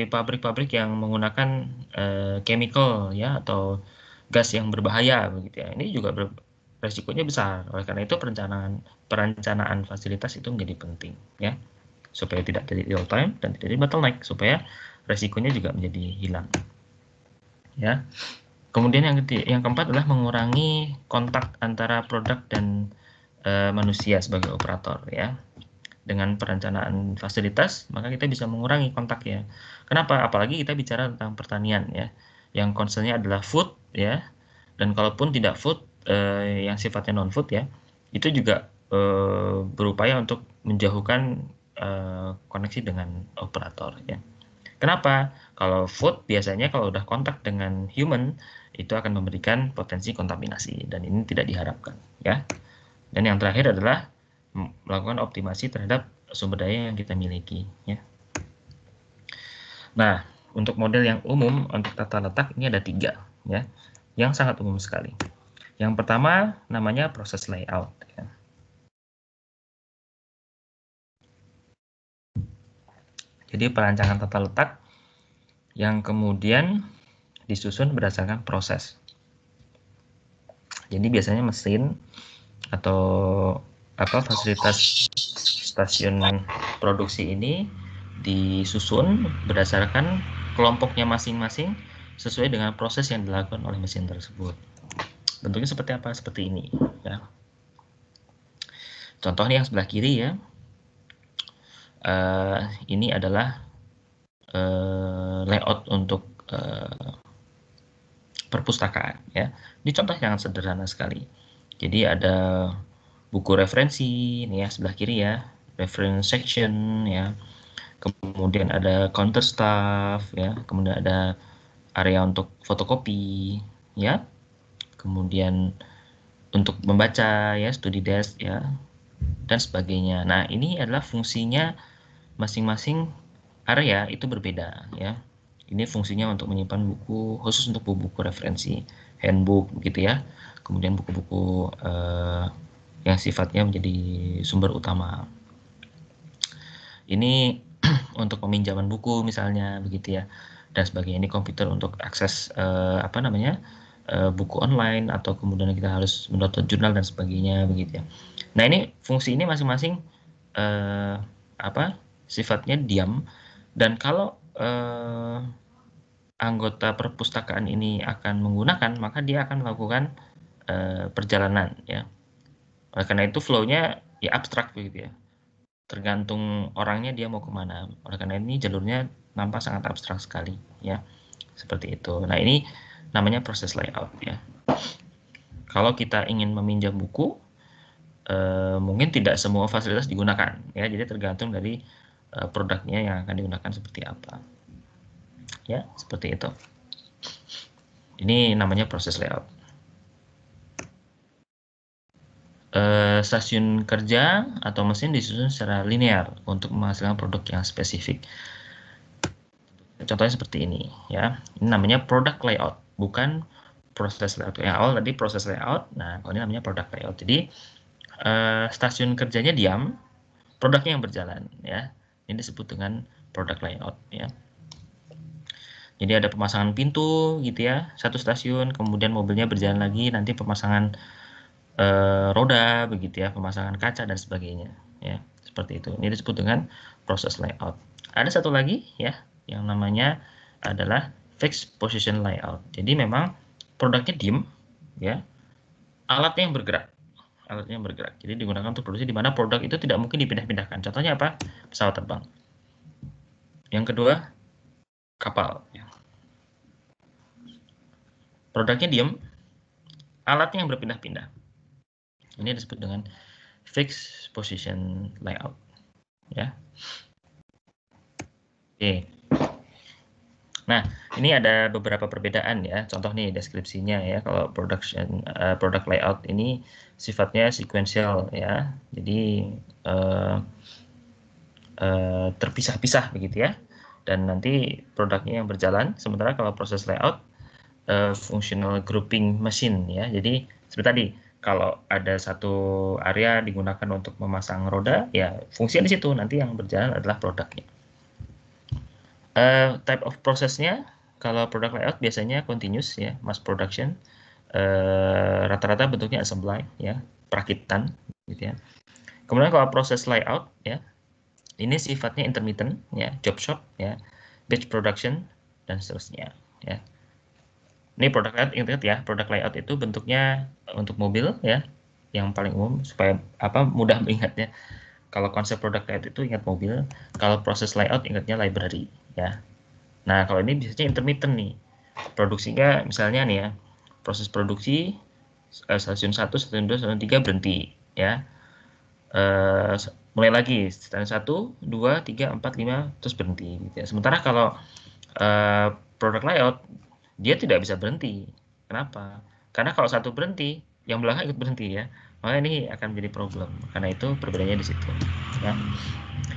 pabrik-pabrik yang menggunakan chemical ya atau gas yang berbahaya begitu ya, ini juga resikonya besar. Oleh karena itu perencanaan fasilitas itu menjadi penting ya, supaya tidak terjadi real time dan tidak terjadi bottleneck, supaya resikonya juga menjadi hilang ya. Kemudian yang keempat adalah mengurangi kontak antara produk dan manusia sebagai operator ya. Dengan perencanaan fasilitas maka kita bisa mengurangi kontak ya. Kenapa? Apalagi kita bicara tentang pertanian ya, yang concernnya adalah food ya, dan kalaupun tidak food yang sifatnya non food ya, itu juga berupaya untuk menjauhkan koneksi dengan operator ya. Kenapa? Kalau food biasanya kalau udah kontak dengan human itu akan memberikan potensi kontaminasi dan ini tidak diharapkan ya. Dan yang terakhir adalah melakukan optimasi terhadap sumber daya yang kita miliki ya. Nah, untuk model yang umum untuk tata letak ini ada 3 ya, yang sangat umum sekali. Yang pertama namanya proses layout ya. Jadi perancangan tata letak yang kemudian disusun berdasarkan proses. Jadi biasanya mesin atau fasilitas stasiun produksi ini disusun berdasarkan kelompoknya masing-masing sesuai dengan proses yang dilakukan oleh mesin tersebut. Bentuknya seperti apa? Seperti ini ya. Contohnya yang sebelah kiri ya. Ini adalah layout untuk perpustakaan ya. Ini contoh yang sederhana sekali. Jadi ada buku referensi nih ya sebelah kiri ya, reference section ya. Kemudian ada counter staff ya, kemudian ada area untuk fotokopi ya. Kemudian untuk membaca ya, study desk ya, dan sebagainya. Nah, ini adalah fungsinya masing-masing area itu berbeda ya. Ini fungsinya untuk menyimpan buku, khusus untuk buku referensi, handbook gitu ya. Kemudian buku-buku yang sifatnya menjadi sumber utama. Ini untuk peminjaman buku misalnya begitu ya, dan sebagainya. Ini komputer untuk akses buku online, atau kemudian kita harus mendownload jurnal dan sebagainya begitu ya. Nah, ini fungsi ini masing-masing sifatnya diam, dan kalau anggota perpustakaan ini akan menggunakan, maka dia akan melakukan perjalanan ya. Oleh karena itu flow-nya ya abstrak begitu ya. Tergantung orangnya dia mau kemana. Oleh karena ini jalurnya nampak sangat abstrak sekali ya. Seperti itu. Nah, ini namanya proses layout ya. Kalau kita ingin meminjam buku, mungkin tidak semua fasilitas digunakan ya. Jadi tergantung dari produknya yang akan digunakan seperti apa. Ya, seperti itu. Ini namanya proses layout. Stasiun kerja atau mesin disusun secara linear untuk menghasilkan produk yang spesifik. Contohnya seperti ini ya. Ini namanya product layout, bukan proses layout. Yang awal tadi proses layout. Nah, kalau ini namanya product layout. Jadi stasiun kerjanya diam, produknya yang berjalan ya. Ini disebut dengan product layout ya. Jadi ada pemasangan pintu gitu ya, satu stasiun, kemudian mobilnya berjalan lagi, nanti pemasangan roda begitu ya, pemasangan kaca dan sebagainya ya, seperti itu. Ini disebut dengan proses layout. Ada satu lagi ya, yang namanya adalah fixed position layout. Jadi memang produknya diem ya, alatnya yang bergerak. Alatnya yang bergerak. Jadi digunakan untuk produksi di mana produk itu tidak mungkin dipindah-pindahkan. Contohnya apa? Pesawat terbang. Yang kedua, kapal. Produknya diem, alatnya yang berpindah-pindah. Ini disebut dengan fixed position layout ya. Oke. Nah, ini ada beberapa perbedaan ya. Contoh nih deskripsinya ya. Kalau product layout ini sifatnya sequential ya. Jadi terpisah-pisah begitu ya. Dan nanti produknya yang berjalan. Sementara kalau proses layout functional grouping machine ya. Jadi seperti tadi, kalau ada satu area digunakan untuk memasang roda, ya fungsinya di situ, nanti yang berjalan adalah produknya. Type of prosesnya, kalau product layout biasanya continuous ya, mass production. Rata-rata bentuknya assembly ya, perakitan gitu ya. Kemudian kalau proses layout ya, ini sifatnya intermittent ya, job shop ya, batch production dan seterusnya ya. Ini product layout, ingat ya, product layout itu bentuknya untuk mobil ya, yang paling umum supaya mudah mengingatnya. Kalau konsep product layout itu ingat mobil, kalau proses layout ingatnya library ya. Nah, kalau ini biasanya intermittent nih. Produksinya misalnya nih ya, proses produksi stasiun 1, stasiun 2, stasiun 3 berhenti ya. Mulai lagi stasiun 1, 2, 3, 4, 5 terus berhenti gitu ya. Sementara kalau product layout dia tidak bisa berhenti. Kenapa? Karena kalau satu berhenti, yang belakang ikut berhenti ya. Maka ini akan menjadi problem. Karena itu perbedaannya di situ. Ya.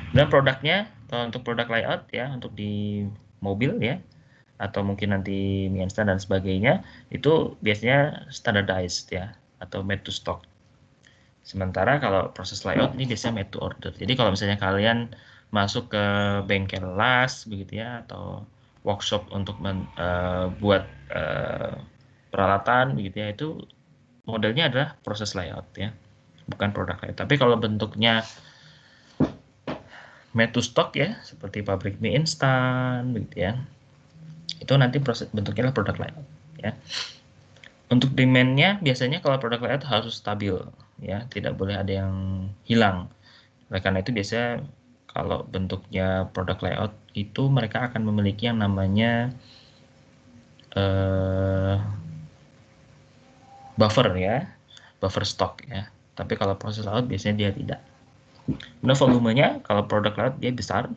Dan produknya, kalau untuk produk layout ya, untuk di mobil ya, atau mungkin nanti mie instan dan sebagainya, itu biasanya standardized ya, atau made to stock. Sementara kalau proses layout ini biasanya made to order. Jadi kalau misalnya kalian masuk ke bengkel las begitu ya, atau workshop untuk buat peralatan begitu ya, itu modelnya adalah proses layout ya, bukan produk layout. Tapi kalau bentuknya made to stock ya, seperti pabrik mie instan begitu ya, itu nanti proses bentuknya adalah produk layout ya. Untuk demand-nya biasanya kalau produk layout harus stabil ya, tidak boleh ada yang hilang. Oleh karena itu biasanya kalau bentuknya produk layout itu mereka akan memiliki yang namanya buffer ya. buffer stock ya. Tapi kalau proses layout biasanya dia tidak. Kemudian volumenya kalau produk layout dia besar.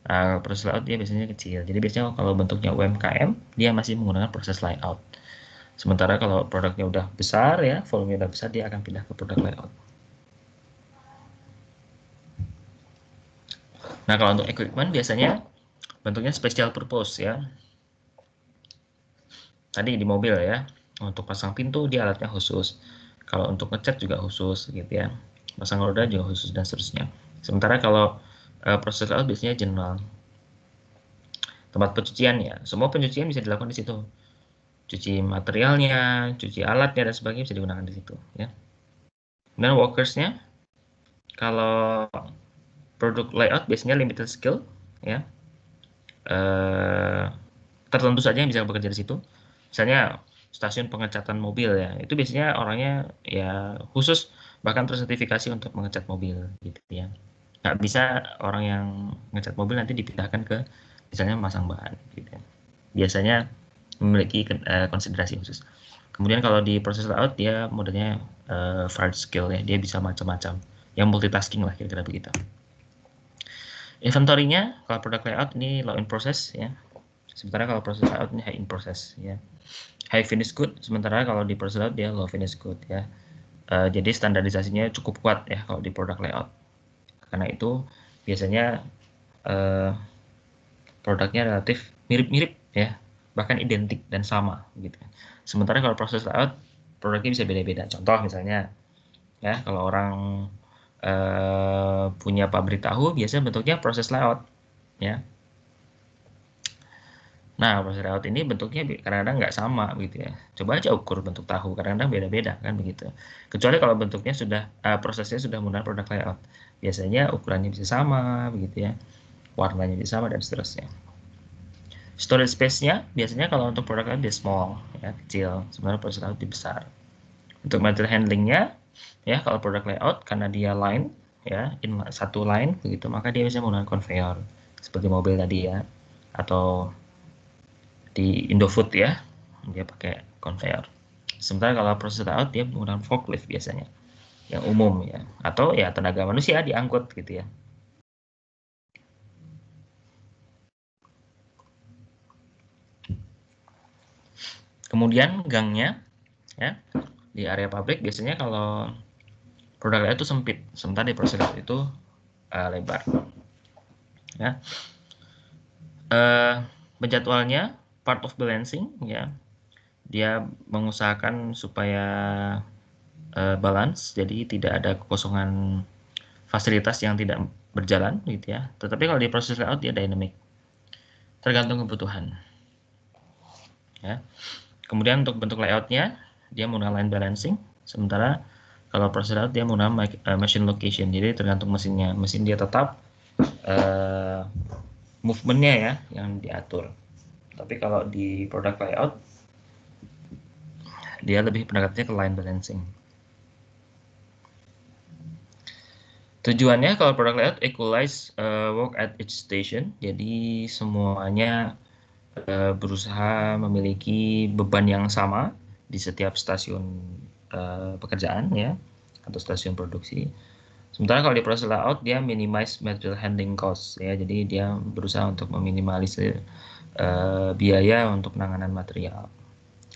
Nah, proses layout dia biasanya kecil. Jadi biasanya kalau bentuknya UMKM dia masih menggunakan proses layout. Sementara kalau produknya udah besar ya, volumenya udah besar, dia akan pindah ke produk layout. Nah, kalau untuk equipment biasanya bentuknya special purpose ya. Tadi di mobil ya, untuk pasang pintu dia alatnya khusus. Kalau untuk ngecat juga khusus gitu ya. Pasang roda juga khusus dan seterusnya. Sementara kalau proses layout biasanya general. Tempat pencucian ya, semua pencucian bisa dilakukan di situ. Cuci materialnya, cuci alatnya dan sebagainya bisa digunakan di situ ya. Dan workersnya, kalau produk layout biasanya limited skill ya, tertentu saja yang bisa bekerja di situ. Misalnya stasiun pengecatan mobil ya, itu biasanya orangnya ya khusus bahkan tersertifikasi untuk mengecat mobil gitu ya. Nggak bisa orang yang ngecat mobil nanti dipindahkan ke misalnya masang ban gitu ya. Biasanya memiliki konsiderasi khusus. Kemudian kalau di proses layout dia modelnya varied skill ya, dia bisa macam-macam, yang multitasking lah kira-kira begitu. Inventory-nya kalau produk layout ini low in process ya, sementara kalau proses layout ini high in process ya. High finish good, sementara kalau di proses layout dia low finish good ya. Jadi standarisasinya cukup kuat ya kalau di produk layout. Karena itu biasanya produknya relatif mirip-mirip ya, bahkan identik dan sama gitu. Sementara kalau proses layout produknya bisa beda-beda. Contoh misalnya ya, kalau orang punya pabrik tahu biasanya bentuknya proses layout ya. Nah, proses layout ini bentuknya kadang-kadang nggak sama gitu ya. Coba aja ukur bentuk tahu, kadang-kadang beda-beda kan begitu. Kecuali kalau bentuknya sudah prosesnya sudah menggunakan produk layout, biasanya ukurannya bisa sama begitu ya, warnanya bisa sama dan seterusnya. Storage space-nya biasanya kalau untuk produk layout dia small ya, kecil, sebenarnya proses layout dia besar. Untuk material handling-nya ya, kalau produk layout karena dia line ya, satu line begitu, maka dia bisa menggunakan conveyor seperti mobil tadi ya, atau di Indofood ya, dia pakai conveyor. Sementara kalau proses layout dia menggunakan forklift biasanya, yang umum ya, atau ya tenaga manusia diangkut gitu ya. Kemudian gangnya ya, di area pabrik biasanya kalau produk layout itu sempit, sementara di proses layout itu lebar ya. Penjadwalnya part of balancing ya, dia mengusahakan supaya balance, jadi tidak ada kekosongan fasilitas yang tidak berjalan gitu ya. Tetapi kalau di proses layout dia dynamic, tergantung kebutuhan ya. Kemudian untuk bentuk layoutnya dia menggunakan line balancing, sementara kalau proses layout dia menggunakan machine location, jadi tergantung mesinnya. Mesin dia tetap movementnya ya yang diatur. Tapi kalau di product layout dia lebih pendekatannya ke line balancing. Tujuannya kalau product layout equalize work at each station, jadi semuanya berusaha memiliki beban yang sama di setiap stasiun pekerjaan ya, atau stasiun produksi. Sementara kalau di proses layout dia minimize material handling cost ya, jadi dia berusaha untuk meminimalisir biaya untuk penanganan material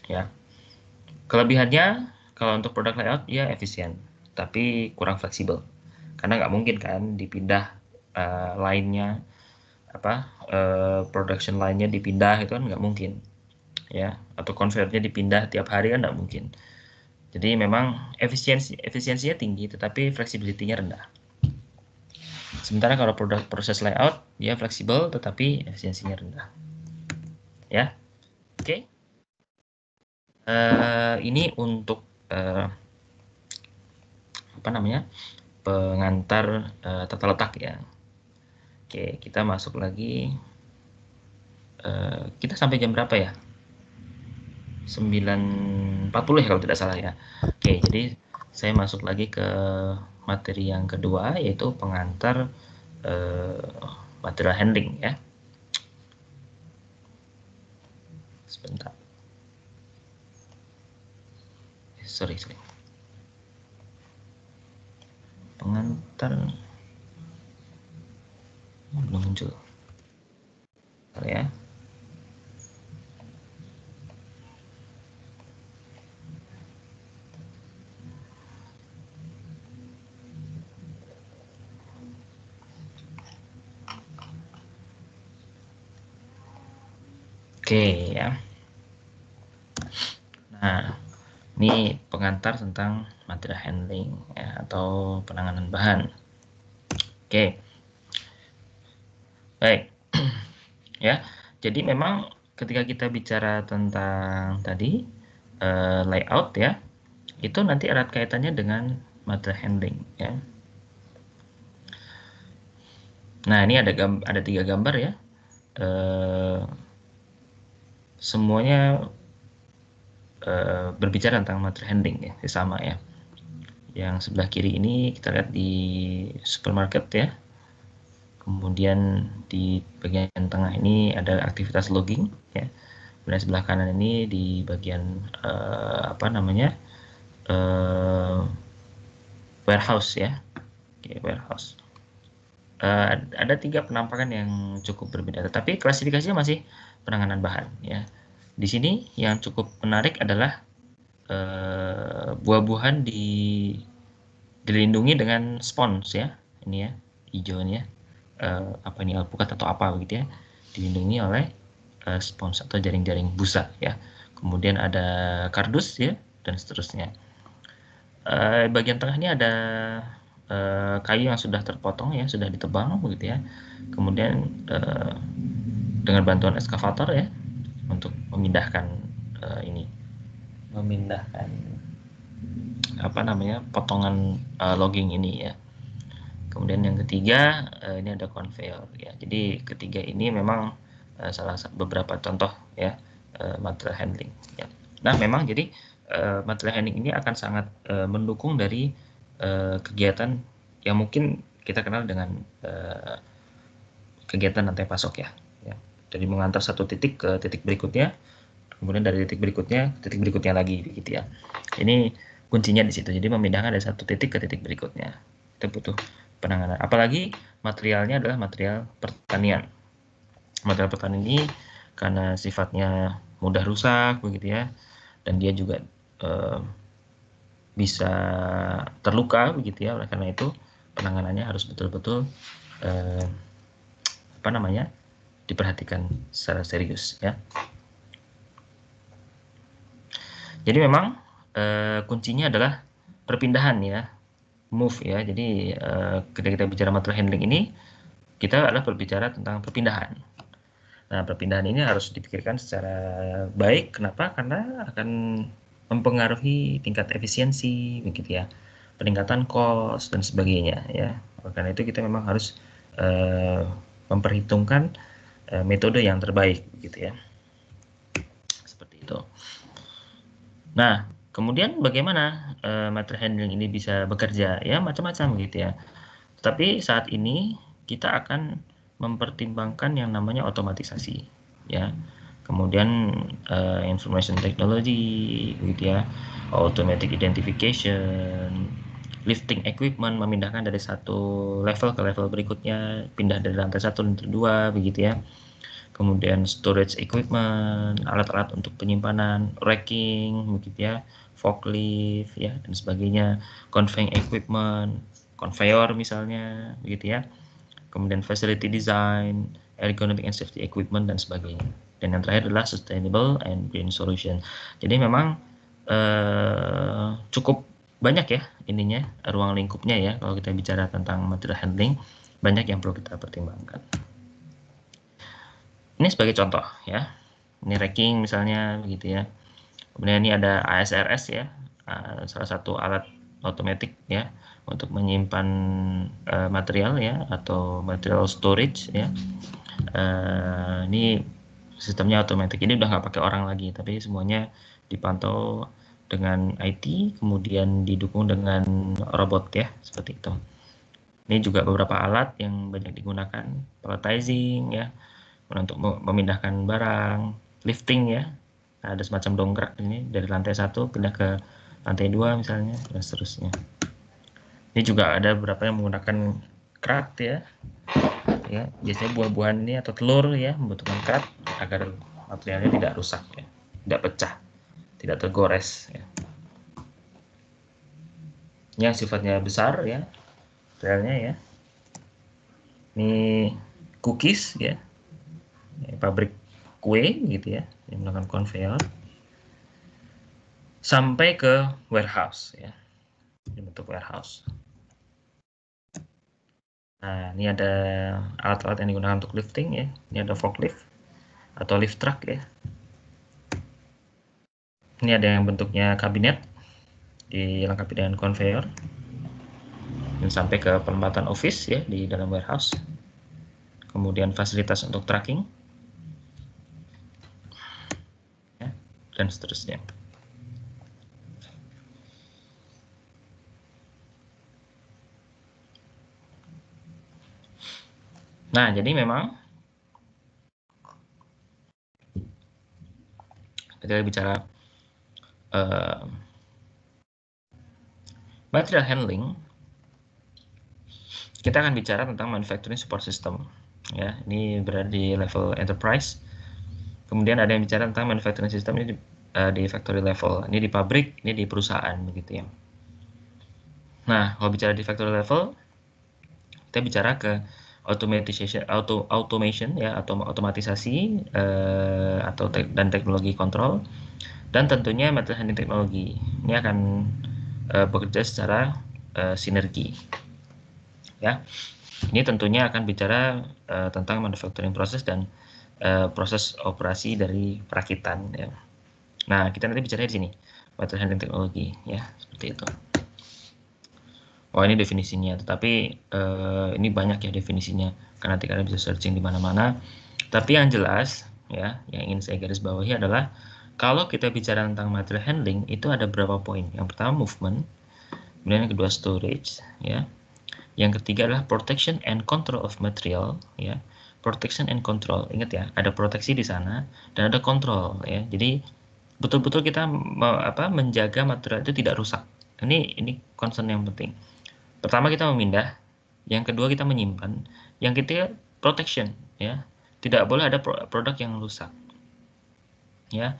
ya. Kelebihannya kalau untuk produk layout ya efisien, tapi kurang fleksibel karena nggak mungkin kan dipindah line-nya production line-nya dipindah, itu kan nggak mungkin ya, atau conveyor-nya dipindah tiap hari kan nggak mungkin. Jadi memang efisiensinya tinggi tetapi flexibility-nya rendah. Sementara kalau produk proses layout dia fleksibel tetapi efisiensinya rendah ya. Oke. Ini untuk pengantar tata letak ya. Oke, kita masuk lagi. Kita sampai jam berapa ya? 9.40 ya kalau tidak salah ya. Oke, jadi saya masuk lagi ke materi yang kedua, yaitu pengantar material handling ya. Sebentar. Sorry. pengantar belum muncul ya. Oke ya. Nah, ini pengantar tentang material handling ya, atau penanganan bahan. Oke. Baik. Ya. Jadi memang ketika kita bicara tentang tadi layout ya, itu nanti erat kaitannya dengan material handling ya. Nah, ini ada 3 gambar ya. Semuanya berbicara tentang material handling ya, sama ya. Yang sebelah kiri ini kita lihat di supermarket ya. Kemudian di bagian tengah ini ada aktivitas logging ya. Kemudian sebelah kanan ini di bagian warehouse ya. Oke, warehouse. Ada 3 penampakan yang cukup berbeda, tetapi klasifikasinya masih penanganan bahan ya. Di sini yang cukup menarik adalah buah-buahan dilindungi dengan spons ya, ini ya, hijau ini ya, apa ini, alpukat atau apa begitu ya, dilindungi oleh spons atau jaring-jaring busa ya. Kemudian ada kardus ya, dan seterusnya. Bagian tengah ini ada kayu yang sudah terpotong ya, sudah ditebang begitu ya. Kemudian dengan bantuan eskavator ya, untuk memindahkan potongan logging ini ya. Kemudian yang ketiga ini ada conveyor ya. Jadi ketiga ini memang beberapa contoh ya material handling ya. Nah, memang jadi material handling ini akan sangat mendukung dari kegiatan yang mungkin kita kenal dengan kegiatan rantai pasok ya. Jadi mengantar satu titik ke titik berikutnya, kemudian dari titik berikutnya ke titik berikutnya lagi begitu ya. Ini kuncinya di situ. Jadi memindahkan dari satu titik ke titik berikutnya. Itu butuh penanganan. Apalagi materialnya adalah material pertanian. Material pertanian ini karena sifatnya mudah rusak begitu ya, dan dia juga bisa terluka begitu ya. Oleh karena itu penanganannya harus betul-betul diperhatikan secara serius ya. Jadi memang kuncinya adalah perpindahan ya, move ya. Jadi ketika kita bicara material handling ini, kita adalah berbicara tentang perpindahan. Nah, perpindahan ini harus dipikirkan secara baik. Kenapa? Karena akan mempengaruhi tingkat efisiensi begitu ya, peningkatan cost dan sebagainya ya. Karena itu kita memang harus memperhitungkan metode yang terbaik gitu ya. Seperti itu. Nah, kemudian bagaimana material handling ini bisa bekerja ya, macam-macam gitu ya. Tetapi saat ini kita akan mempertimbangkan yang namanya otomatisasi ya. Kemudian information technology gitu ya, automatic identification, lifting equipment, memindahkan dari satu level ke level berikutnya, pindah dari lantai 1 ke lantai 2 begitu ya. Kemudian storage equipment, alat-alat untuk penyimpanan, racking begitu ya, forklift ya, dan sebagainya, conveying equipment, conveyor misalnya begitu ya. Kemudian facility design, ergonomic and safety equipment dan sebagainya. Dan yang terakhir adalah sustainable and green solution. Jadi memang cukup banyak ya ininya, ruang lingkupnya ya, kalau kita bicara tentang material handling, banyak yang perlu kita pertimbangkan. Ini sebagai contoh ya, ini racking misalnya begitu ya. Kemudian ini ada ASRS ya, salah satu alat otomatis ya untuk menyimpan material ya, atau material storage ya. Ini sistemnya otomatis, ini udah nggak pakai orang lagi, tapi semuanya dipantau dengan IT, kemudian didukung dengan robot ya, seperti itu. Ini juga beberapa alat yang banyak digunakan, palletizing ya, untuk memindahkan barang, lifting ya. Nah, ada semacam dongkrak ini dari lantai 1 pindah ke lantai 2 misalnya, dan seterusnya. Ini juga ada beberapa yang menggunakan kerat ya. Ya, biasanya buah-buahan ini atau telur ya membutuhkan kerat agar materialnya tidak rusak ya, tidak pecah, tidak tergores ya. Ini yang sifatnya besar ya, materialnya ya. Ini cookies ya, pabrik kue gitu ya, yang menggunakan konveyor sampai ke warehouse ya, ini bentuk warehouse. Nah, ini ada alat-alat yang digunakan untuk lifting ya. Ini ada forklift atau lift truck ya. Ini ada yang bentuknya kabinet dilengkapi dengan konveyor dan sampai ke perempatan office ya di dalam warehouse. Kemudian fasilitas untuk tracking ya, dan seterusnya. Nah, jadi memang ketika bicara material handling, kita akan bicara tentang manufacturing support system. Ya, ini berada di level enterprise. Kemudian ada yang bicara tentang manufacturing system ini di factory level. Ini di pabrik, ini di perusahaan begitu ya. Nah, kalau bicara di factory level, kita bicara ke automation ya, atau otomatisasi dan teknologi kontrol, dan tentunya material handling teknologi. Ini akan bekerja secara sinergi. Ya, ini tentunya akan bicara tentang manufacturing proses dan proses operasi dari perakitan. Ya. Nah, kita nanti bicara di sini material handling teknologi, ya seperti itu. Oh, ini definisinya, tetapi ini banyak ya definisinya, karena nanti kalian bisa searching di mana-mana. Tapi yang jelas, ya, yang ingin saya garis bawahi adalah kalau kita bicara tentang material handling itu ada beberapa poin. Yang pertama movement, kemudian yang kedua storage, ya. Yang ketiga adalah protection and control of material, ya. Protection and control, ingat ya, ada proteksi di sana dan ada kontrol, ya. Jadi betul-betul kita menjaga material itu tidak rusak. Ini concern yang penting. Pertama kita memindah, yang kedua kita menyimpan, yang ketiga protection, ya. Tidak boleh ada produk yang rusak, ya.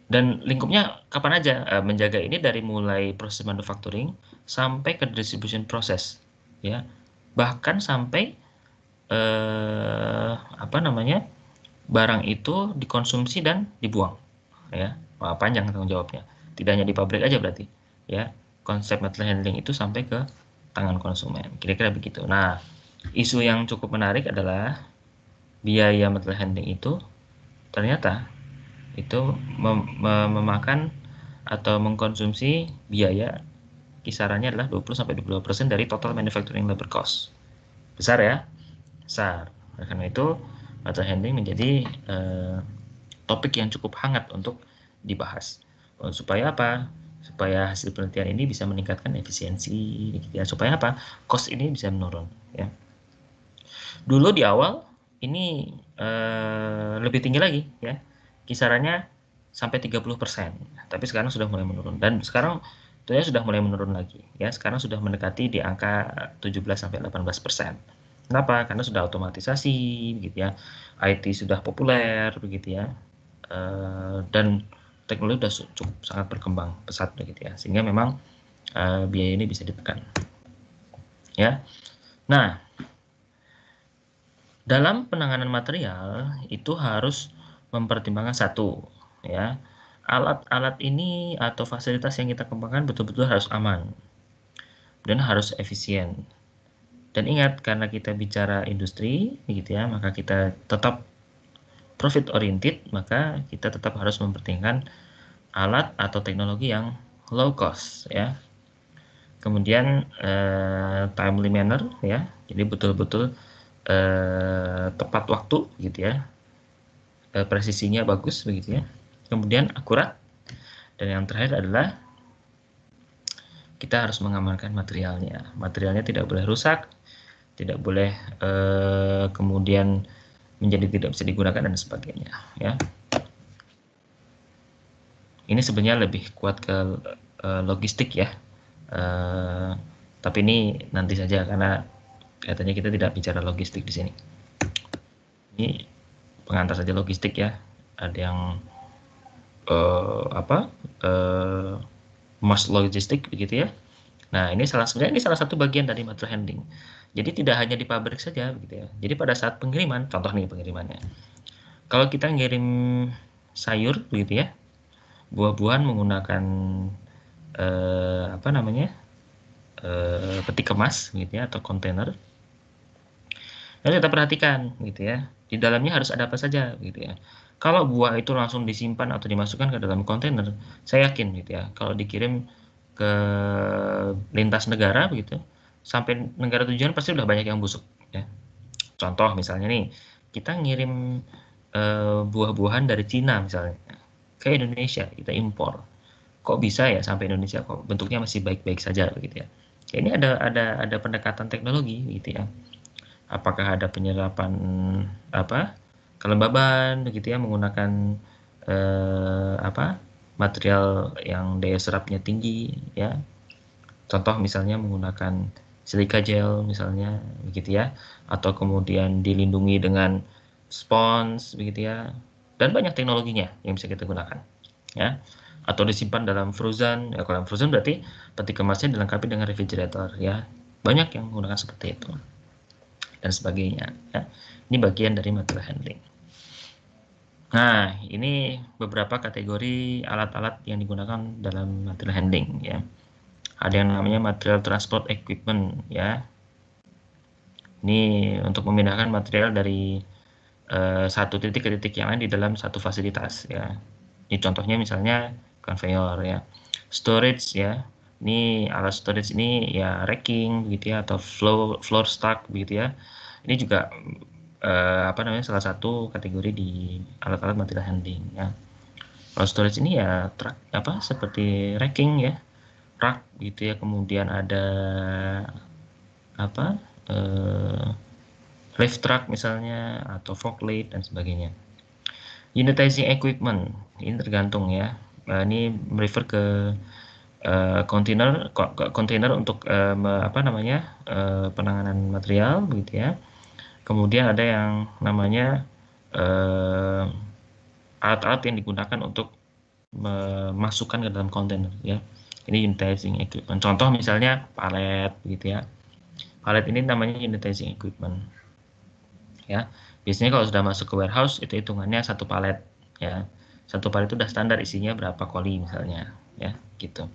Dan lingkupnya kapan aja menjaga ini dari mulai proses manufacturing sampai ke distribution process, ya. Bahkan sampai barang itu dikonsumsi dan dibuang, ya. Wah, panjang tanggung jawabnya. Tidak hanya di pabrik aja berarti, ya. Konsep material handling itu sampai ke tangan konsumen. Kira-kira begitu. Nah, isu yang cukup menarik adalah biaya material handling itu ternyata itu memakan atau mengkonsumsi biaya kisarannya adalah 20-22% dari total manufacturing labor cost. Besar ya? Besar. Oleh karena itu, material handling menjadi topik yang cukup hangat untuk dibahas. Supaya apa? Supaya hasil penelitian ini bisa meningkatkan efisiensi, ya. Supaya apa? Cost ini bisa menurun, ya. Dulu di awal ini lebih tinggi lagi, ya. Kisarannya sampai 30%. Tapi sekarang sudah mulai menurun, dan sekarang tentunya sudah mulai menurun lagi, ya. Sekarang sudah mendekati di angka 17-18%. Kenapa? Karena sudah otomatisasi, begitu ya. IT sudah populer, begitu ya. Dan teknologi sudah cukup sangat berkembang pesat, begitu ya. Sehingga memang biaya ini bisa ditekan, ya. Nah, dalam penanganan material itu harus mempertimbangkan satu, ya. Alat-alat ini atau fasilitas yang kita kembangkan betul-betul harus aman dan harus efisien. Dan ingat, karena kita bicara industri, gitu ya, maka kita tetap profit oriented, maka kita tetap harus mempertimbangkan alat atau teknologi yang low cost, ya. Kemudian timely manner, ya. Jadi betul-betul tepat waktu, gitu ya. Presisinya bagus, begitu ya. Kemudian akurat. Dan yang terakhir adalah kita harus mengamankan materialnya. Materialnya tidak boleh rusak, tidak boleh kemudian menjadi tidak bisa digunakan dan sebagainya, ya. Ini sebenarnya lebih kuat ke logistik, ya, Tapi ini nanti saja karena kelihatannya kita tidak bicara logistik di sini. Ini pengantar saja logistik ya. Ada yang mass logistik begitu ya. Nah, ini salah satu bagian dari material handling. Jadi tidak hanya di pabrik saja begitu ya. Jadi pada saat pengiriman, contoh nih pengirimannya. Kalau kita ngirim sayur begitu ya, buah-buahan menggunakan peti kemas gitu ya atau kontainer. Lalu kita perhatikan gitu ya, di dalamnya harus ada apa saja gitu ya. Kalau buah itu langsung disimpan atau dimasukkan ke dalam kontainer, saya yakin gitu ya, kalau dikirim ke lintas negara begitu, sampai negara tujuan pasti udah banyak yang busuk ya. Contoh misalnya nih, kita ngirim buah-buahan dari Cina misalnya ke Indonesia, kita impor. Kok bisa ya sampai Indonesia kok bentuknya masih baik-baik saja begitu ya. Ini ada pendekatan teknologi gitu ya. Apakah ada penyerapan kelembaban begitu ya menggunakan material yang daya serapnya tinggi ya. Contoh misalnya menggunakan silika gel misalnya begitu ya, atau kemudian dilindungi dengan spons begitu ya. Dan banyak teknologinya yang bisa kita gunakan ya. Atau disimpan dalam frozen. Ya, kalau frozen berarti peti kemasnya dilengkapi dengan refrigerator ya. Banyak yang menggunakan seperti itu dan sebagainya ya. Ini bagian dari material handling. Nah, ini beberapa kategori alat-alat yang digunakan dalam material handling ya. Ada yang namanya material transport equipment ya. Ini untuk memindahkan material dari satu titik ke titik yang lain di dalam satu fasilitas ya. Ini contohnya misalnya conveyor ya. Storage ya. Ini alat storage ini ya racking begitu ya atau floor stock begitu ya. Ini juga salah satu kategori di alat-alat material handling ya. Kalau storage ini ya truck seperti racking ya. Rak gitu ya, kemudian ada lift truck misalnya atau forklift dan sebagainya. Unitizing equipment ini tergantung ya. Ini merefer ke kontainer untuk penanganan material begitu ya. Kemudian ada yang namanya alat-alat yang digunakan untuk memasukkan ke dalam kontainer ya. Ini unitizing equipment. Contoh misalnya palet begitu ya. Palet ini namanya unitizing equipment. Ya. Biasanya kalau sudah masuk ke warehouse itu hitungannya satu palet ya. Satu palet itu sudah standar isinya berapa koli misalnya ya, gitu.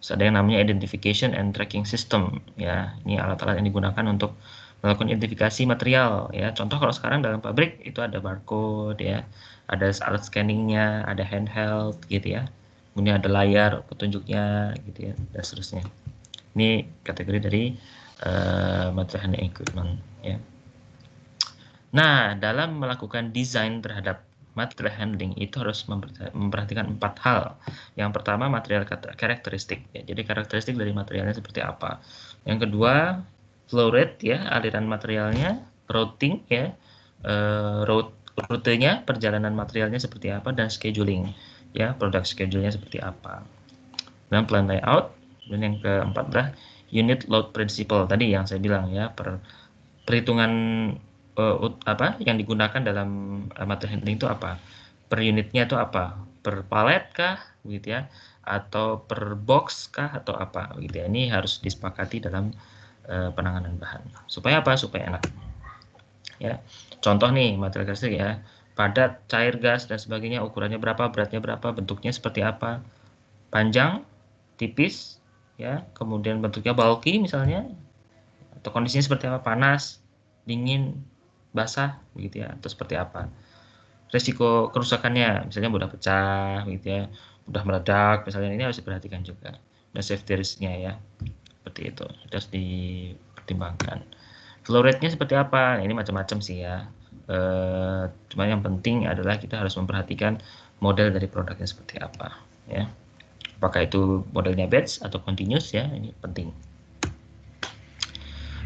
Terus ada yang namanya identification and tracking system ya. Ini alat-alat yang digunakan untuk melakukan identifikasi material ya. Contoh kalau sekarang dalam pabrik itu ada barcode ya. Ada alat scanningnya, ada handheld gitu ya. Kemudian ada layar petunjuknya gitu ya, dan seterusnya. Ini kategori dari material handling equipment ya. Nah, dalam melakukan desain terhadap material handling itu harus memperhatikan 4 hal. Yang pertama material karakteristik ya. Jadi karakteristik dari materialnya seperti apa. Yang kedua flow rate ya, aliran materialnya, routing ya, rutenya, perjalanan materialnya seperti apa, dan scheduling ya, product schedule-nya seperti apa. Dan plan layout. Dan yang keempat adalah unit load principle tadi yang saya bilang ya, perhitungan yang digunakan dalam material handling itu apa, per unitnya itu apa, per palet kah gitu ya, atau per box kah atau apa gitu ya. Ini harus disepakati dalam penanganan bahan supaya apa, supaya enak ya. Contoh nih material karakteristik ya, padat, cair, gas dan sebagainya, ukurannya berapa, beratnya berapa, bentuknya seperti apa, panjang, tipis ya, kemudian bentuknya bulky misalnya, atau kondisinya seperti apa, panas, dingin, basah begitu ya, atau seperti apa. Risiko kerusakannya misalnya mudah pecah gitu ya, mudah meledak misalnya, ini harus diperhatikan juga. Dan safety risk-nya ya, seperti itu harus dipertimbangkan. Flow rate-nya seperti apa, ini macam-macam sih ya. Cuma yang penting adalah kita harus memperhatikan model dari produknya seperti apa ya. Apakah itu modelnya batch atau continuous ya, ini penting.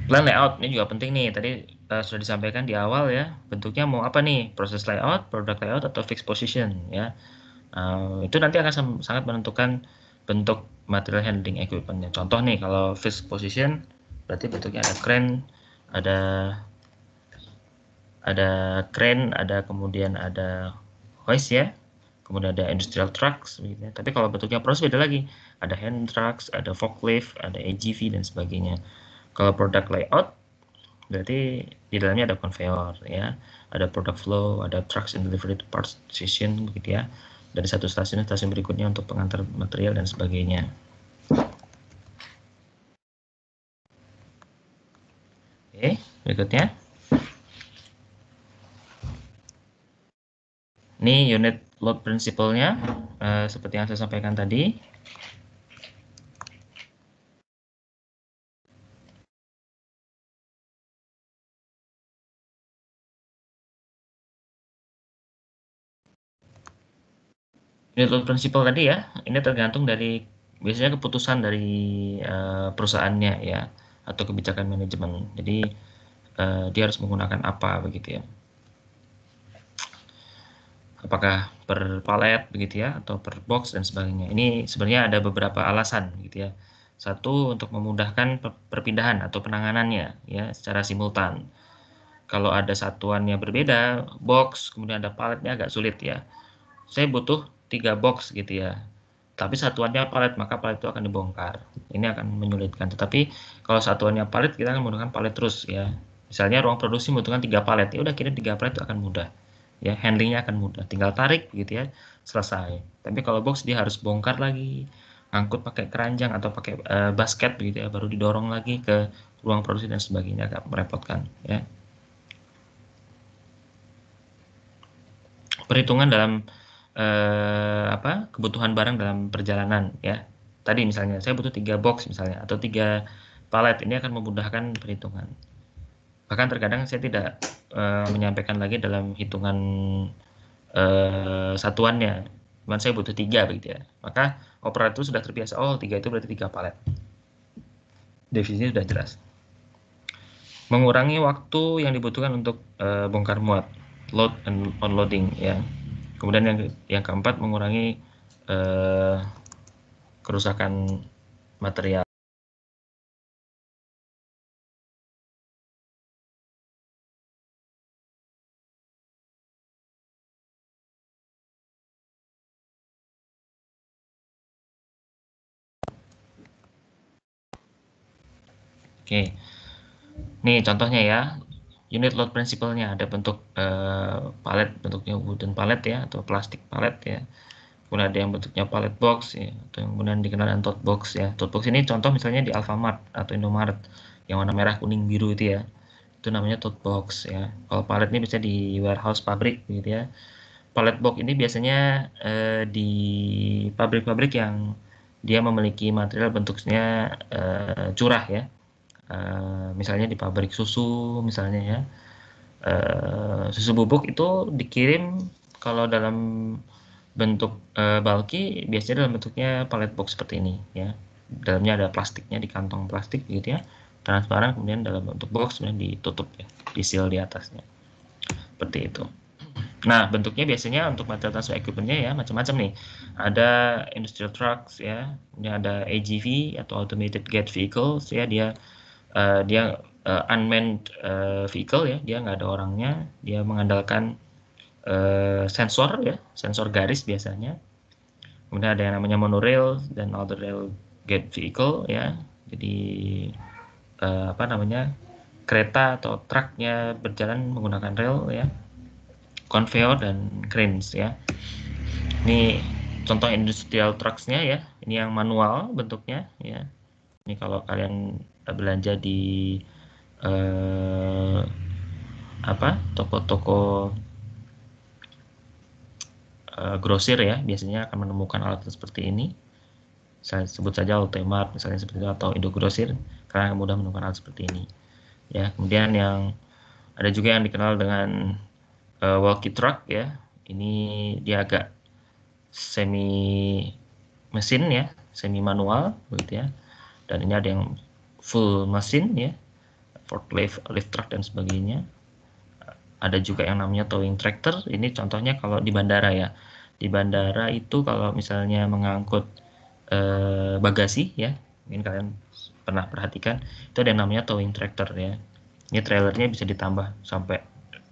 Plan layout ini juga penting nih, tadi sudah disampaikan di awal ya, bentuknya mau apa nih, proses layout, product layout, atau fixed position ya. Itu nanti akan sangat menentukan bentuk material handling equipment-nya. Contoh nih, kalau fixed position berarti bentuknya ada crane, ada kemudian ada hoist ya, kemudian ada industrial trucks gitu ya. Tapi kalau bentuknya proses beda lagi, ada hand trucks, ada forklift, ada AGV dan sebagainya. Kalau product layout berarti di dalamnya ada conveyor ya, ada product flow, ada trucks and delivery to part station begitu ya, dari satu stasiun ke stasiun berikutnya untuk pengantar material dan sebagainya. Oke, berikutnya ini unit load principle-nya seperti yang saya sampaikan tadi. Unit load principle tadi ya, ini tergantung dari biasanya keputusan dari perusahaannya ya, atau kebijakan manajemen. Jadi dia harus menggunakan apa begitu ya. Apakah per palet begitu ya, atau per box dan sebagainya. Ini sebenarnya ada beberapa alasan gitu ya. Satu, untuk memudahkan perpindahan atau penanganannya ya secara simultan. Kalau ada satuannya berbeda, box kemudian ada paletnya agak sulit ya. Saya butuh 3 box gitu ya, tapi satuannya palet, maka palet itu akan dibongkar. Ini akan menyulitkan. Tetapi kalau satuannya palet, kita akan menggunakan palet terus ya. Misalnya ruang produksi membutuhkan 3 palet, ya udah kirim 3 palet, itu akan mudah ya, handlingnya akan mudah, tinggal tarik gitu ya, selesai. Tapi kalau box dia harus bongkar lagi, angkut pakai keranjang atau pakai basket begitu ya, baru didorong lagi ke ruang produksi dan sebagainya, agak merepotkan ya. Perhitungan dalam kebutuhan barang dalam perjalanan ya. Tadi misalnya saya butuh 3 box misalnya, atau 3 palet, ini akan memudahkan perhitungan. Bahkan terkadang saya tidak menyampaikan lagi dalam hitungan satuannya, cuman saya butuh 3 begitu ya. Maka operator sudah terbiasa, oh 3 itu berarti 3 palet. Definisinya sudah jelas. Mengurangi waktu yang dibutuhkan untuk bongkar muat, load and unloading ya. Kemudian yang keempat, mengurangi kerusakan material. Oke, nih contohnya ya, unit load principle-nya ada bentuk palet, bentuknya wooden palet ya, atau plastik palet ya. Kemudian ada yang bentuknya palet box ya, atau yang kemudian dikenal dengan tote box ya. Tote box ini contoh misalnya di Alfamart atau Indomaret yang warna merah, kuning, biru itu ya, itu namanya tote box ya. Kalau palet ini bisa di warehouse pabrik gitu ya. Palet box ini biasanya di pabrik-pabrik yang dia memiliki material bentuknya curah ya. Misalnya di pabrik susu misalnya ya, susu bubuk itu dikirim kalau dalam bentuk bulky biasanya dalam bentuknya palet box seperti ini ya. Dalamnya ada plastiknya, di kantong plastik gitu ya, transparan, kemudian dalam bentuk box kemudian ditutup ya, di seal di atasnya seperti itu. Nah, bentuknya biasanya untuk material transfer equipment-nya ya macam-macam nih. Ada industrial trucks ya, kemudian ada AGV atau automated gate vehicles ya, dia unmanned vehicle ya, dia nggak ada orangnya, dia mengandalkan sensor ya, sensor garis biasanya. Kemudian ada yang namanya monorail dan outer rail gate vehicle ya, jadi kereta atau truknya berjalan menggunakan rel ya, conveyor dan cranes ya. Ini contoh industrial trucks-nya ya, ini yang manual bentuknya ya. Ini kalau kalian belanja di toko-toko grosir ya, biasanya akan menemukan alat seperti ini. Saya sebut saja Alfamart misalnya seperti itu, atau Indogrosir, karena mudah menemukan alat seperti ini ya. Kemudian yang ada juga yang dikenal dengan walkie truck ya, ini dia agak semi mesin ya, semi manual begitu ya, dan ini ada yang full mesin ya, forklift, lift truck dan sebagainya. Ada juga yang namanya towing tractor, ini contohnya kalau di bandara ya. Di bandara itu kalau misalnya mengangkut bagasi ya, mungkin kalian pernah perhatikan itu ada yang namanya towing tractor ya. Ini trailernya bisa ditambah sampai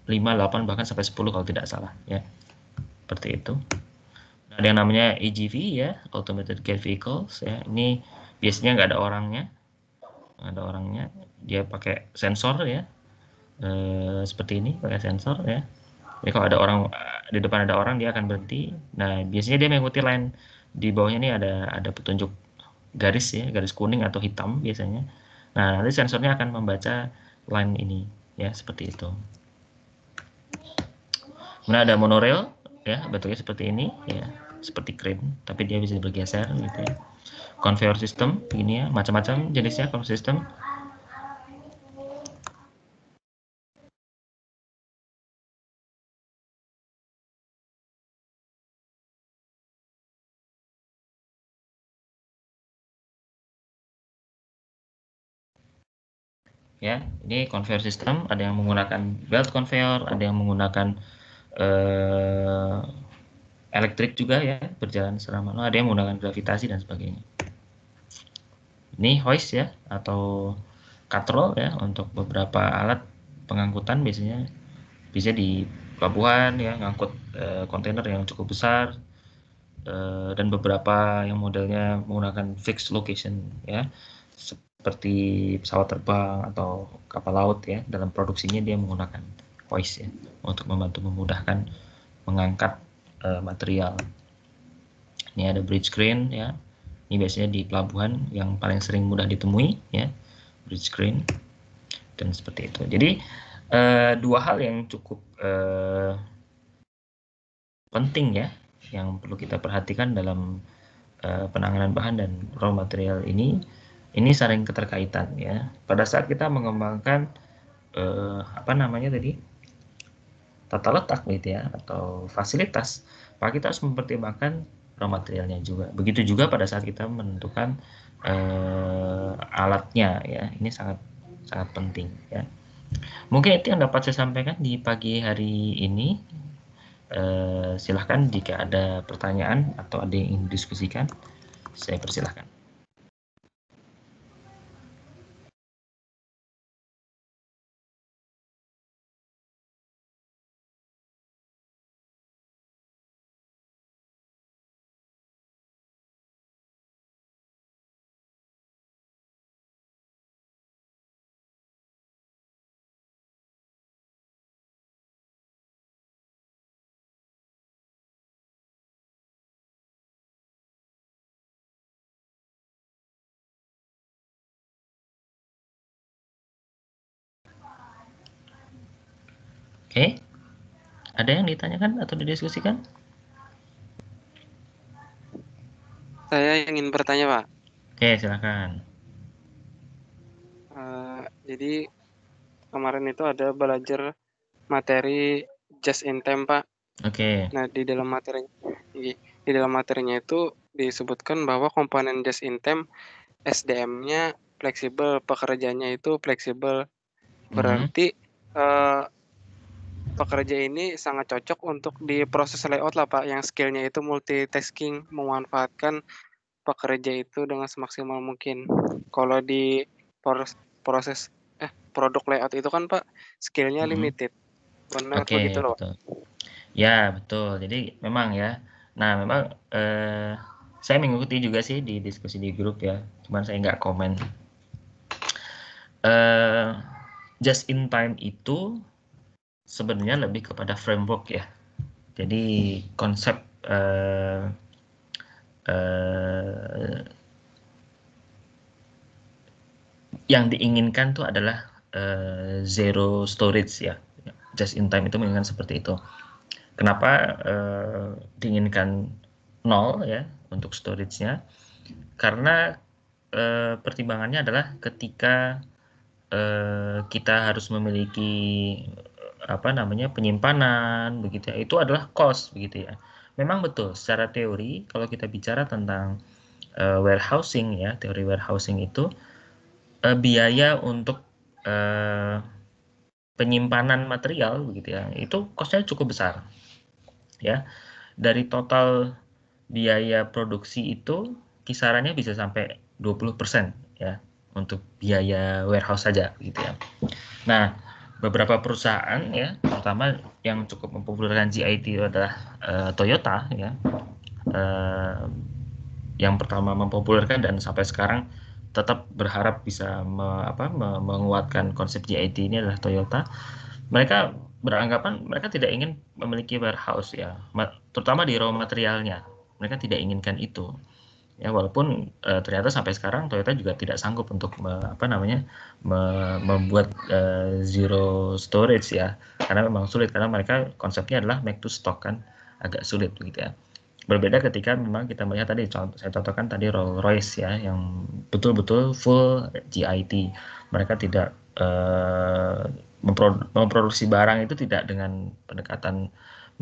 5, 8 bahkan sampai 10 kalau tidak salah ya, seperti itu. Ada yang namanya AGV ya, Automated Gear Vehicles ya. Ini biasanya nggak ada orangnya, dia pakai sensor ya, seperti ini pakai sensor ya. Jadi kalau ada orang di depan ada orang, dia akan berhenti. Nah biasanya dia mengikuti line di bawahnya ini ada petunjuk garis ya, garis kuning atau hitam biasanya. Nah nanti sensornya akan membaca line ini ya, seperti itu. Kemudian ada monorail ya, bentuknya seperti ini ya, seperti crane tapi dia bisa bergeser gitu ya. Conveyor system begini ya, macam-macam jenisnya conveyor system. Ya, ini conveyor system, ada yang menggunakan belt conveyor, ada yang menggunakan elektrik juga ya, berjalan secara manual, ada yang menggunakan gravitasi dan sebagainya. Ini hoist ya, atau katrol ya, untuk beberapa alat pengangkutan biasanya bisa di pelabuhan ya, ngangkut kontainer yang cukup besar, dan beberapa yang modelnya menggunakan fixed location ya, seperti pesawat terbang atau kapal laut ya, dalam produksinya dia menggunakan hoist ya, untuk membantu memudahkan mengangkat material. Ini ada bridge crane ya, ini biasanya di pelabuhan yang paling sering mudah ditemui ya, bridge crane dan seperti itu. Jadi dua hal yang cukup penting ya, yang perlu kita perhatikan dalam penanganan bahan dan raw material ini saling keterkaitan ya. Pada saat kita mengembangkan tata letak gitu ya, atau fasilitas, maka kita harus mempertimbangkan raw materialnya juga. Begitu juga pada saat kita menentukan alatnya ya, ini sangat penting ya. Mungkin itu yang dapat saya sampaikan di pagi hari ini. Silahkan jika ada pertanyaan atau ada yang ingin didiskusikan, saya persilahkan. Oke, ada yang ditanyakan atau didiskusikan? Saya ingin bertanya, Pak. Oke, silakan. Jadi kemarin itu ada belajar materi just in time, Pak. Oke. Nah, di dalam materinya itu disebutkan bahwa komponen just in time SDM-nya fleksibel, pekerjaannya itu fleksibel. Berarti pekerja ini sangat cocok untuk di proses layout lah, Pak, yang skill-nya itu multitasking, memanfaatkan pekerja itu dengan semaksimal mungkin. Kalau di proses produk layout itu kan, Pak, skill-nya limited. Benar begitu loh. Betul. Ya, betul. Jadi memang ya. Nah, memang saya mengikuti juga sih di diskusi di grup ya. Cuman saya nggak komen. Just in time itu sebenarnya lebih kepada framework ya. Jadi konsep yang diinginkan tuh adalah zero storage ya. Just in time itu menginginkan seperti itu. Kenapa diinginkan 0 ya untuk storage-nya? Karena pertimbangannya adalah ketika kita harus memiliki penyimpanan begitu ya, itu adalah cost begitu ya. Memang betul secara teori kalau kita bicara tentang warehousing ya, teori warehousing itu biaya untuk penyimpanan material begitu ya, itu cost-nya cukup besar. Ya. Dari total biaya produksi itu kisarannya bisa sampai 20% ya untuk biaya warehouse saja gitu ya. Nah, beberapa perusahaan ya, terutama yang cukup mempopulerkan GIT itu adalah Toyota ya. Yang pertama mempopulerkan dan sampai sekarang tetap berharap bisa menguatkan konsep GIT ini adalah Toyota. Mereka beranggapan mereka tidak ingin memiliki warehouse ya, terutama di raw materialnya. Mereka tidak inginkan itu. Ya, walaupun ternyata sampai sekarang Toyota juga tidak sanggup untuk membuat zero storage ya, karena memang sulit, karena mereka konsepnya adalah make to stock kan, agak sulit begitu ya. Berbeda ketika memang kita melihat tadi saya contohkan tadi Rolls-Royce ya, yang betul-betul full GIT. Mereka tidak memproduksi barang itu tidak dengan pendekatan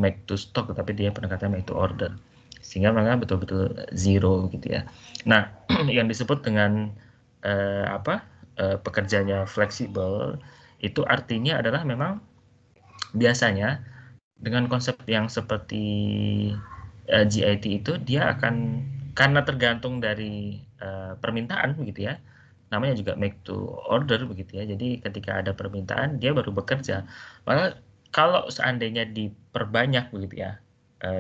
make to stock, tetapi dia pendekatan make to order, sehingga mereka betul-betul zero gitu ya. Nah, yang disebut dengan pekerjanya fleksibel itu artinya adalah memang biasanya dengan konsep yang seperti GIT itu dia akan, karena tergantung dari permintaan begitu ya, namanya juga make to order begitu ya. Jadi ketika ada permintaan dia baru bekerja. Maka kalau seandainya diperbanyak begitu ya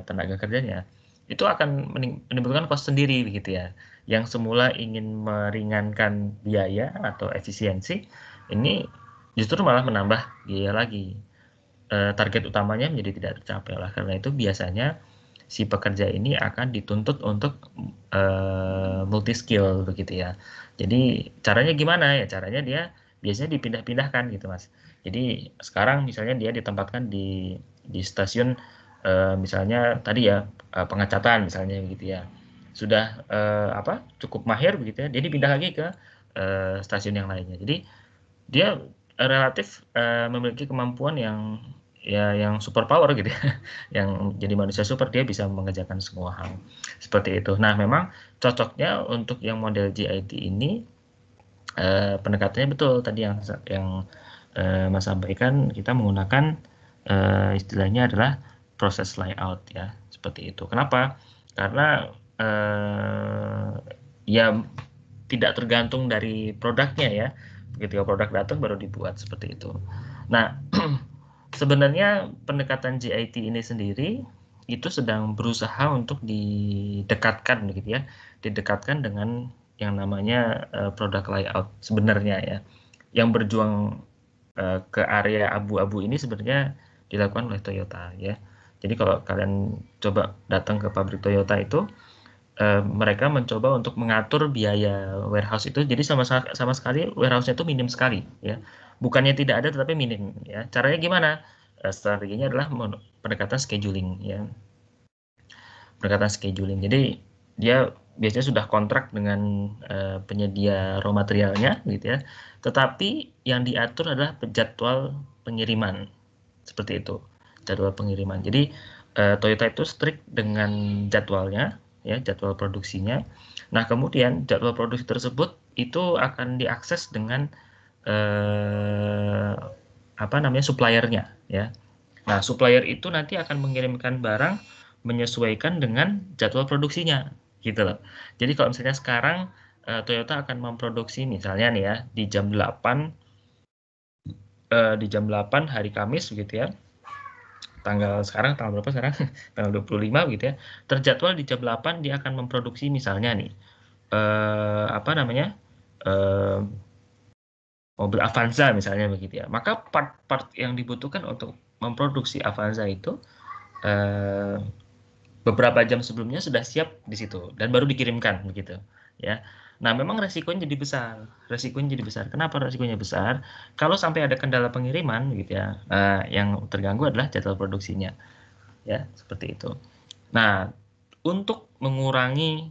tenaga kerjanya, itu akan menimbulkan cost sendiri begitu ya. Yang semula ingin meringankan biaya atau efisiensi, ini justru malah menambah biaya lagi. Target utamanya menjadi tidak tercapai. Lah karena itu biasanya si pekerja ini akan dituntut untuk multi skill begitu ya. Jadi caranya gimana ya? Caranya dia biasanya dipindah-pindahkan gitu Mas. Jadi sekarang misalnya dia ditempatkan di stasiun misalnya tadi ya pengecatan misalnya begitu ya. Sudah cukup mahir begitu ya. Dia dipindah lagi ke stasiun yang lainnya. Jadi dia relatif memiliki kemampuan yang super power gitu ya, yang jadi manusia super, dia bisa mengerjakan semua hal seperti itu. Nah, memang cocoknya untuk yang model GIT ini pendekatannya betul tadi yang Mas sampaikan, kita menggunakan istilahnya adalah proses layout ya, seperti itu. Kenapa? Karena ya tidak tergantung dari produknya ya. Ketika produk datang baru dibuat seperti itu. Nah, sebenarnya pendekatan GIT ini sendiri itu sedang berusaha untuk didekatkan gitu ya, didekatkan dengan yang namanya produk layout sebenarnya ya. Yang berjuang ke area abu-abu ini sebenarnya dilakukan oleh Toyota ya. Jadi kalau kalian coba datang ke pabrik Toyota itu, mereka mencoba untuk mengatur biaya warehouse itu, jadi sama sekali warehouse-nya itu minim sekali ya. Bukannya tidak ada tetapi minim ya. Caranya gimana? Strateginya adalah pendekatan scheduling ya. Pendekatan scheduling. Jadi dia biasanya sudah kontrak dengan penyedia raw materialnya gitu ya. Tetapi yang diatur adalah jadwal pengiriman. Seperti itu. Jadwal pengiriman. Jadi Toyota itu strict dengan jadwalnya ya, jadwal produksinya. Nah, kemudian jadwal produksi tersebut itu akan diakses dengan suppliernya ya. Nah, supplier itu nanti akan mengirimkan barang menyesuaikan dengan jadwal produksinya gitu loh. Jadi kalau misalnya sekarang Toyota akan memproduksi misalnya nih ya di jam 8 hari Kamis begitu ya. Tanggal berapa sekarang? Tanggal 25 gitu ya. Terjadwal di jam 8 dia akan memproduksi misalnya nih mobil Avanza misalnya begitu ya. Maka part-part yang dibutuhkan untuk memproduksi Avanza itu beberapa jam sebelumnya sudah siap di situ dan baru dikirimkan begitu ya. Nah, memang resikonya jadi besar. Kenapa resikonya besar? Kalau sampai ada kendala pengiriman gitu ya, yang terganggu adalah jadwal produksinya. Ya, seperti itu. Nah, untuk mengurangi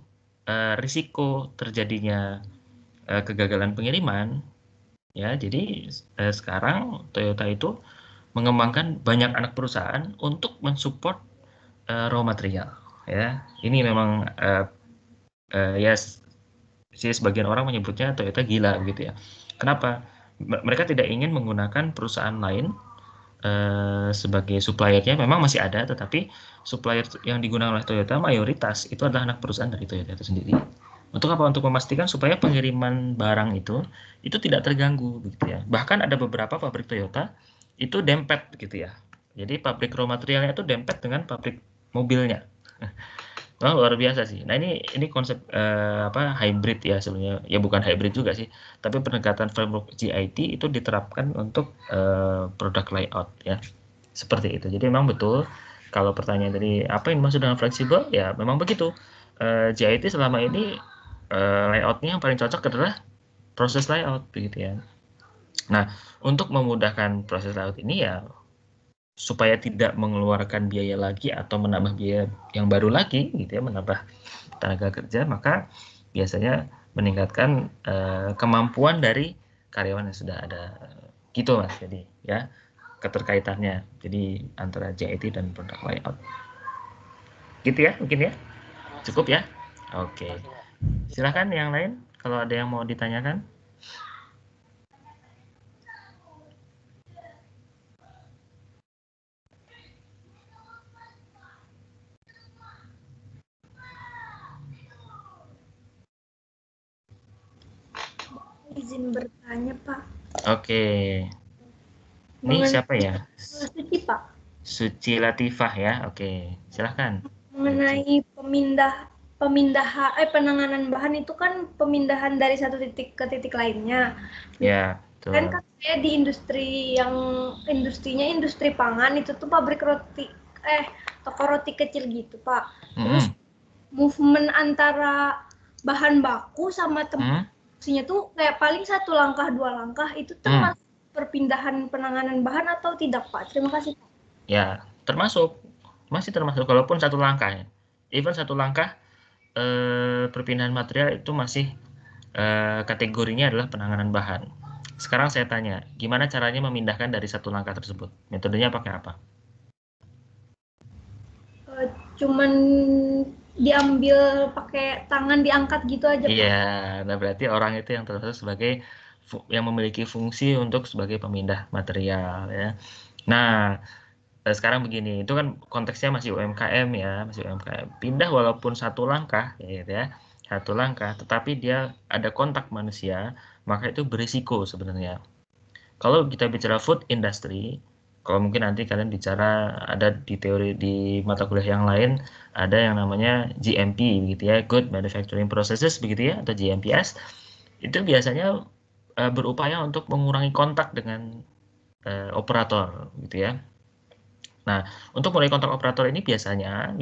risiko terjadinya kegagalan pengiriman, ya, jadi sekarang Toyota itu mengembangkan banyak anak perusahaan untuk mensupport raw material. Ya, ini memang sebagian orang menyebutnya Toyota gila gitu ya. Kenapa? Mereka tidak ingin menggunakan perusahaan lain sebagai suppliernya. Memang masih ada, tetapi supplier yang digunakan oleh Toyota mayoritas itu adalah anak perusahaan dari Toyota itu sendiri. Untuk apa? Untuk memastikan supaya pengiriman barang itu tidak terganggu begitu ya. Bahkan ada beberapa pabrik Toyota itu dempet gitu ya. Jadi pabrik raw materialnya itu dempet dengan pabrik mobilnya. Wah, luar biasa sih. Nah, ini konsep hybrid ya sebenarnya. Ya bukan hybrid juga sih, tapi pendekatan framework GIT itu diterapkan untuk produk layout ya. Seperti itu. Jadi memang betul kalau pertanyaan tadi apa yang dimaksud dengan fleksibel? Ya memang begitu. GIT selama ini layoutnya yang paling cocok adalah proses layout begitu ya. Nah, untuk memudahkan proses layout ini ya supaya tidak mengeluarkan biaya lagi atau menambah biaya yang baru lagi gitu ya, menambah tenaga kerja, maka biasanya meningkatkan kemampuan dari karyawan yang sudah ada gitu Mas. Jadi ya keterkaitannya jadi antara JIT dan produk layout. Gitu ya mungkin ya. Cukup ya? Oke. Silakan yang lain kalau ada yang mau ditanyakan. Izin bertanya, Pak. Oke. Ini siapa ya? Suci, Pak. Suci Latifah ya. Oke, silahkan. Mengenai penanganan bahan itu kan pemindahan dari satu titik ke titik lainnya. Ya, betul. Kan saya di industrinya industri pangan itu tuh pabrik roti, toko roti kecil gitu, Pak. Terus movement antara bahan baku sama tempat produksinya tuh kayak paling 1 langkah 2 langkah itu termasuk perpindahan penanganan bahan atau tidak, Pak? Terima kasih, Pak. Ya, masih termasuk walaupun 1 langkah ya. Even 1 langkah perpindahan material itu masih kategorinya adalah penanganan bahan. Sekarang saya tanya, gimana caranya memindahkan dari 1 langkah tersebut? Metodenya pakai apa? Cuman diambil pakai tangan diangkat gitu aja, Pak. Iya, nah berarti orang itu yang termasuk sebagai yang memiliki fungsi untuk sebagai pemindah material ya. Nah, sekarang begini, itu kan konteksnya masih UMKM ya, masih UMKM. Pindah walaupun 1 langkah ya, gitu ya. 1 langkah, tetapi dia ada kontak manusia, maka itu berisiko sebenarnya. Kalau kita bicara food industry, kalau mungkin nanti kalian bicara ada di teori di mata kuliah yang lain ada yang namanya GMP begitu ya, Good Manufacturing Processes begitu ya, atau GMPS. Itu biasanya berupaya untuk mengurangi kontak dengan operator gitu ya. Nah, untuk mengurangi kontak operator ini biasanya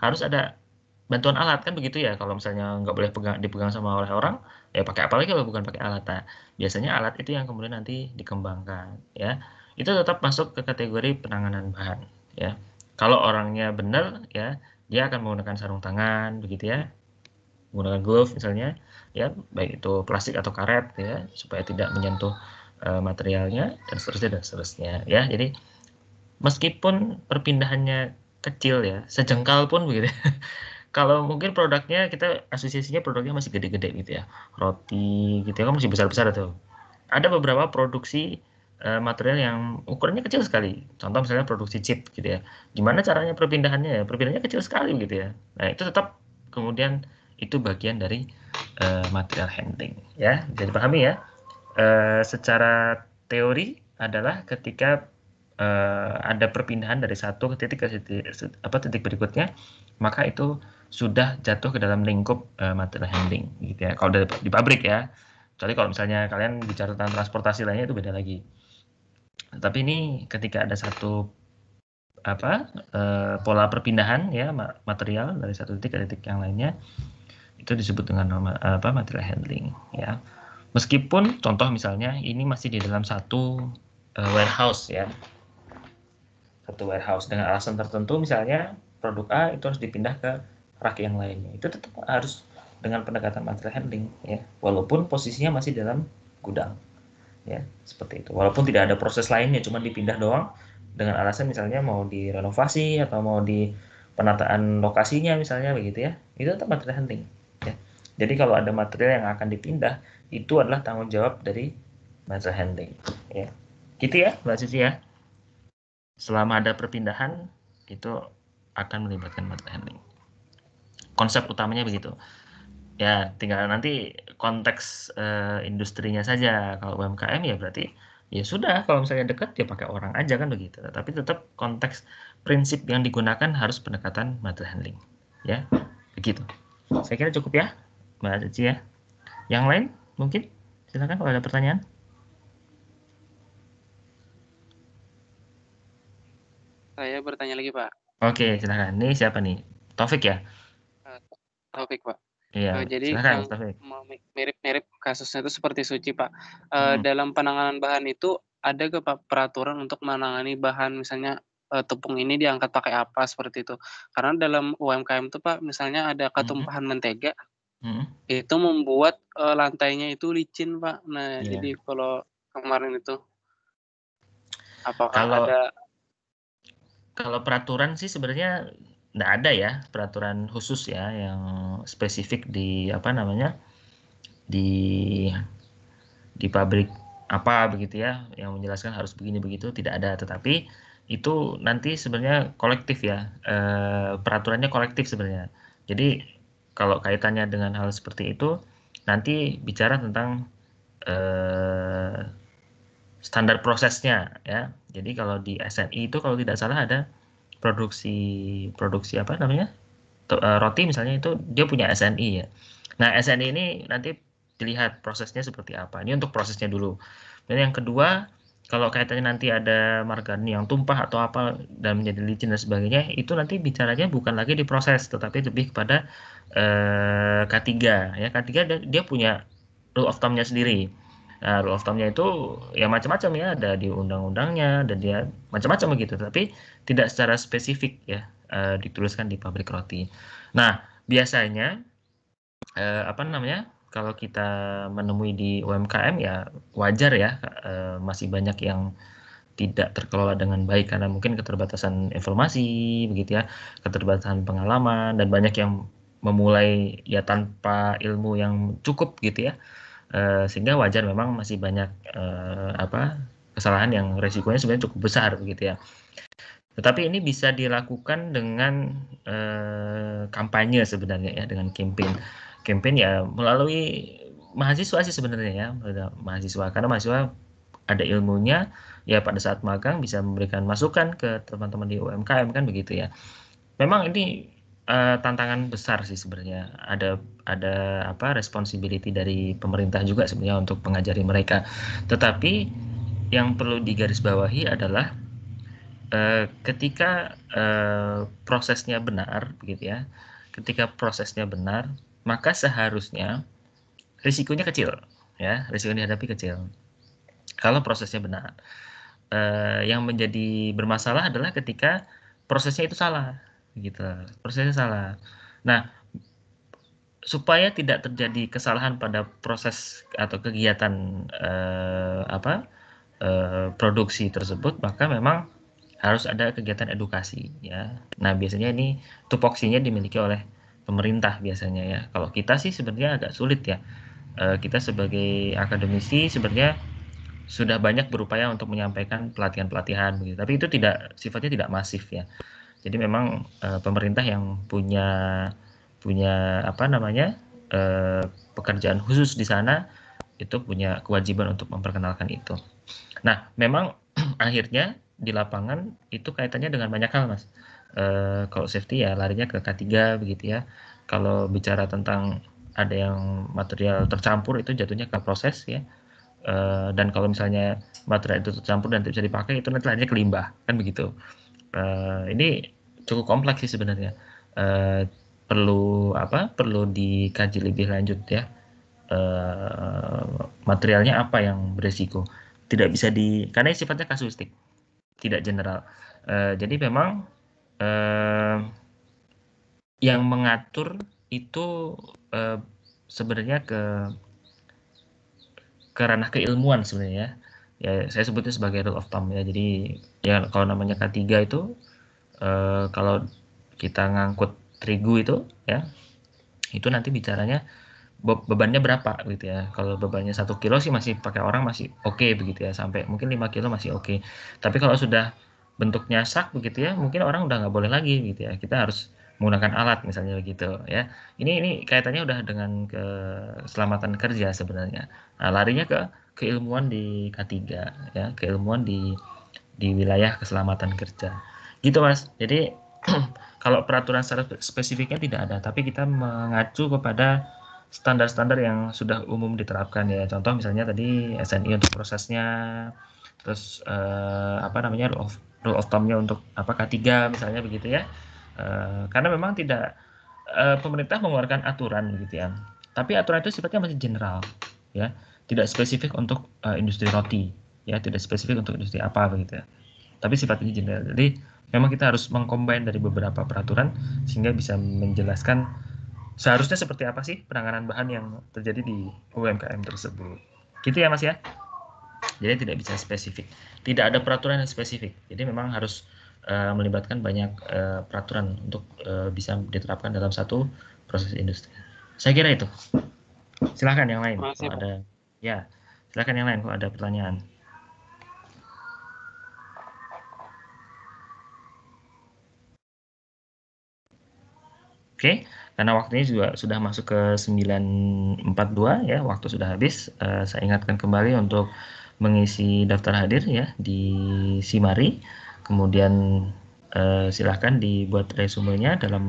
harus ada bantuan alat kan begitu ya. Kalau misalnya nggak boleh dipegang sama oleh orang, ya pakai apa lagi kalau bukan pakai alat. Nah, biasanya alat itu yang kemudian nanti dikembangkan ya. Itu tetap masuk ke kategori penanganan bahan ya. Kalau orangnya benar ya, dia akan menggunakan sarung tangan begitu ya. Menggunakan glove misalnya ya, baik itu plastik atau karet ya, supaya tidak menyentuh materialnya dan seterusnya ya. Jadi meskipun perpindahannya kecil ya, sejengkal pun begitu. Kalau mungkin produknya kita asosiasinya produknya masih gede-gede gitu ya, roti gitu ya kan masih besar-besar tuh. Ada beberapa produksi material yang ukurannya kecil sekali. Contoh misalnya produksi chip gitu ya. Gimana caranya perpindahannya ya? Perpindahannya kecil sekali gitu ya. Nah itu tetap kemudian itu bagian dari material handling ya. Bisa dipahami ya. Secara teori adalah ketika ada perpindahan dari satu ke titik berikutnya, maka itu sudah jatuh ke dalam lingkup material handling gitu ya. Kalau di pabrik ya. Kecuali kalau misalnya kalian bicara tentang transportasi lainnya itu beda lagi. Tapi ini ketika ada satu pola perpindahan ya material dari satu titik ke titik yang lainnya, itu disebut dengan material handling ya. Meskipun contoh misalnya ini masih di dalam satu warehouse ya. Satu warehouse dengan alasan tertentu misalnya produk A itu harus dipindah ke rak yang lainnya. Itu tetap harus dengan pendekatan material handling ya. Walaupun posisinya masih dalam gudang. Ya, seperti itu. Walaupun tidak ada proses lainnya, cuma dipindah doang dengan alasan misalnya mau direnovasi atau mau di penataan lokasinya misalnya begitu ya. Itu tetap material handling ya. Jadi kalau ada material yang akan dipindah itu adalah tanggung jawab dari material handling ya. Gitu ya, Mbak Suci ya. Selama ada perpindahan itu akan melibatkan material handling. Konsep utamanya begitu. Ya, tinggal nanti konteks industrinya saja. Kalau UMKM ya berarti ya sudah, kalau misalnya dekat ya pakai orang aja kan begitu. Tapi tetap konteks prinsip yang digunakan harus pendekatan material handling. Ya, begitu. Saya kira cukup ya, Mbak Cici ya. Yang lain mungkin silakan kalau ada pertanyaan. Saya bertanya lagi, Pak. Oke, silakan. Ini siapa nih? Taufik ya? Taufik, Pak. Iya, Jadi silakan, yang Taufik. mirip-mirip kasusnya itu seperti Suci, Pak. Dalam penanganan bahan itu ada ke Pak peraturan untuk menangani bahan, misalnya tepung ini diangkat pakai apa seperti itu. Karena dalam UMKM itu Pak, misalnya ada ketumpahan mentega, itu membuat lantainya itu licin Pak. Nah, jadi kalau kemarin itu apakah ada? Kalau peraturan sih sebenarnya nggak ada ya peraturan khusus ya yang spesifik di apa namanya di pabrik apa begitu ya yang menjelaskan harus begini begitu, tidak ada. Tetapi itu nanti sebenarnya kolektif ya, peraturannya kolektif sebenarnya. Jadi kalau kaitannya dengan hal seperti itu nanti bicara tentang standar prosesnya ya. Jadi kalau di SNI itu kalau tidak salah ada produksi apa namanya roti misalnya, itu dia punya SNI ya. Nah SNI ini nanti dilihat prosesnya seperti apa. Ini untuk prosesnya dulu. Dan yang kedua, kalau kaitannya nanti ada margarin yang tumpah atau apa dan menjadi licin dan sebagainya, itu nanti bicaranya bukan lagi di proses, tetapi lebih kepada K3 ya. K3 dia punya rule of thumb-nya sendiri. Nah, rule of thumb-nya itu ya macam-macam ya, ada di undang-undangnya, dan dia macam-macam begitu, tapi tidak secara spesifik ya dituliskan di pabrik roti. Nah, biasanya apa namanya? Kalau kita menemui di UMKM ya wajar ya, masih banyak yang tidak terkelola dengan baik karena mungkin keterbatasan informasi begitu ya, keterbatasan pengalaman, dan banyak yang memulai ya tanpa ilmu yang cukup gitu ya. Sehingga wajar memang masih banyak kesalahan yang resikonya sebenarnya cukup besar begitu ya. Tetapi ini bisa dilakukan dengan kampanye sebenarnya ya, dengan campaign ya melalui mahasiswa sih sebenarnya ya, mahasiswa, karena mahasiswa ada ilmunya ya, pada saat magang bisa memberikan masukan ke teman-teman di UMKM kan begitu ya. Memang ini tantangan besar sih sebenarnya, ada apa responsibility dari pemerintah juga sebenarnya untuk mengajari mereka. Tetapi yang perlu digarisbawahi adalah ketika prosesnya benar begitu ya, ketika prosesnya benar maka seharusnya risikonya kecil ya, risiko yang dihadapi kecil kalau prosesnya benar. Yang menjadi bermasalah adalah ketika prosesnya itu salah gitu, prosesnya salah. Nah, supaya tidak terjadi kesalahan pada proses atau kegiatan produksi tersebut, maka memang harus ada kegiatan edukasi ya. Nah, biasanya ini tupoksinya dimiliki oleh pemerintah biasanya ya. Kalau kita sih sebenarnya agak sulit ya. Kita sebagai akademisi sebenarnya sudah banyak berupaya untuk menyampaikan pelatihan-pelatihan begitu. Tapi itu sifatnya tidak masif ya. Jadi memang pemerintah yang punya apa namanya pekerjaan khusus di sana itu punya kewajiban untuk memperkenalkan itu. Nah, memang akhirnya di lapangan itu kaitannya dengan banyak hal, Mas. Kalau safety ya larinya ke K3 begitu ya. Kalau bicara tentang ada yang material tercampur itu jatuhnya ke proses ya. Dan kalau misalnya material itu tercampur dan tidak bisa dipakai, itu nanti larinya ke limbah kan begitu. Ini cukup kompleks sih sebenarnya. Perlu dikaji lebih lanjut ya. Materialnya apa yang beresiko. Tidak bisa karena sifatnya kasuistik, tidak general. Jadi memang yang mengatur itu sebenarnya ke ranah keilmuan sebenarnya ya. Saya sebutnya sebagai rule of thumb ya. Jadi ya kalau namanya K3 itu kalau kita ngangkut terigu itu ya, itu nanti bicaranya bebannya berapa gitu ya. Kalau bebannya 1 kilo sih masih pakai orang masih oke begitu ya, sampai mungkin 5 kilo masih oke. Tapi kalau sudah bentuknya sak begitu ya, mungkin orang udah nggak boleh lagi gitu ya. Kita harus menggunakan alat misalnya begitu ya. Ini kaitannya udah dengan keselamatan kerja sebenarnya. Nah, larinya ke keilmuan di K3 ya, keilmuan di wilayah keselamatan kerja. Gitu Mas. Jadi kalau peraturan secara spesifiknya tidak ada, tapi kita mengacu kepada standar-standar yang sudah umum diterapkan ya. Contoh misalnya tadi SNI untuk prosesnya, terus rule of thumb-nya untuk K3 misalnya begitu ya. Karena memang tidak pemerintah mengeluarkan aturan gitu ya. Tapi aturan itu sifatnya masih general ya, tidak spesifik untuk industri roti ya, tidak spesifik untuk industri apa begitu ya. Tapi sifatnya general. Jadi memang kita harus mengcombine dari beberapa peraturan sehingga bisa menjelaskan seharusnya seperti apa sih penanganan bahan yang terjadi di UMKM tersebut. Gitu ya Mas ya. Jadi tidak bisa spesifik. Tidak ada peraturan yang spesifik. Jadi memang harus melibatkan banyak peraturan untuk bisa diterapkan dalam satu proses industri. Saya kira itu. Silakan yang lain kalau ada. Ya, silakan yang lain kalau ada pertanyaan. Oke, karena waktunya juga sudah masuk ke 9.42 ya, waktu sudah habis. Saya ingatkan kembali untuk mengisi daftar hadir ya di Simari. Kemudian silahkan dibuat resumenya dalam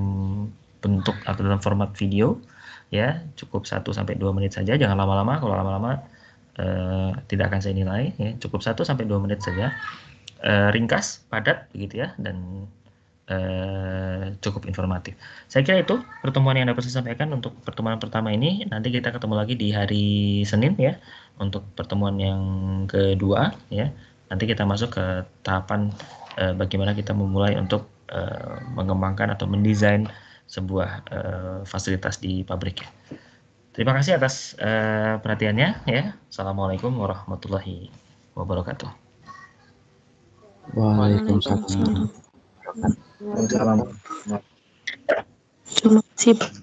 bentuk atau dalam format video ya, cukup 1-2 menit saja, jangan lama-lama. Kalau lama-lama tidak akan saya nilai ya, cukup 1-2 menit saja, ringkas, padat begitu ya, dan cukup informatif. Saya kira itu pertemuan yang dapat saya sampaikan untuk pertemuan pertama ini. Nanti kita ketemu lagi di hari Senin ya untuk pertemuan yang kedua ya. Nanti kita masuk ke tahapan bagaimana kita memulai untuk mengembangkan atau mendesain sebuah fasilitas di pabrik ya. Terima kasih atas perhatiannya ya. Assalamualaikum warahmatullahi wabarakatuh. Waalaikumsalam. Salam. Terima kasih.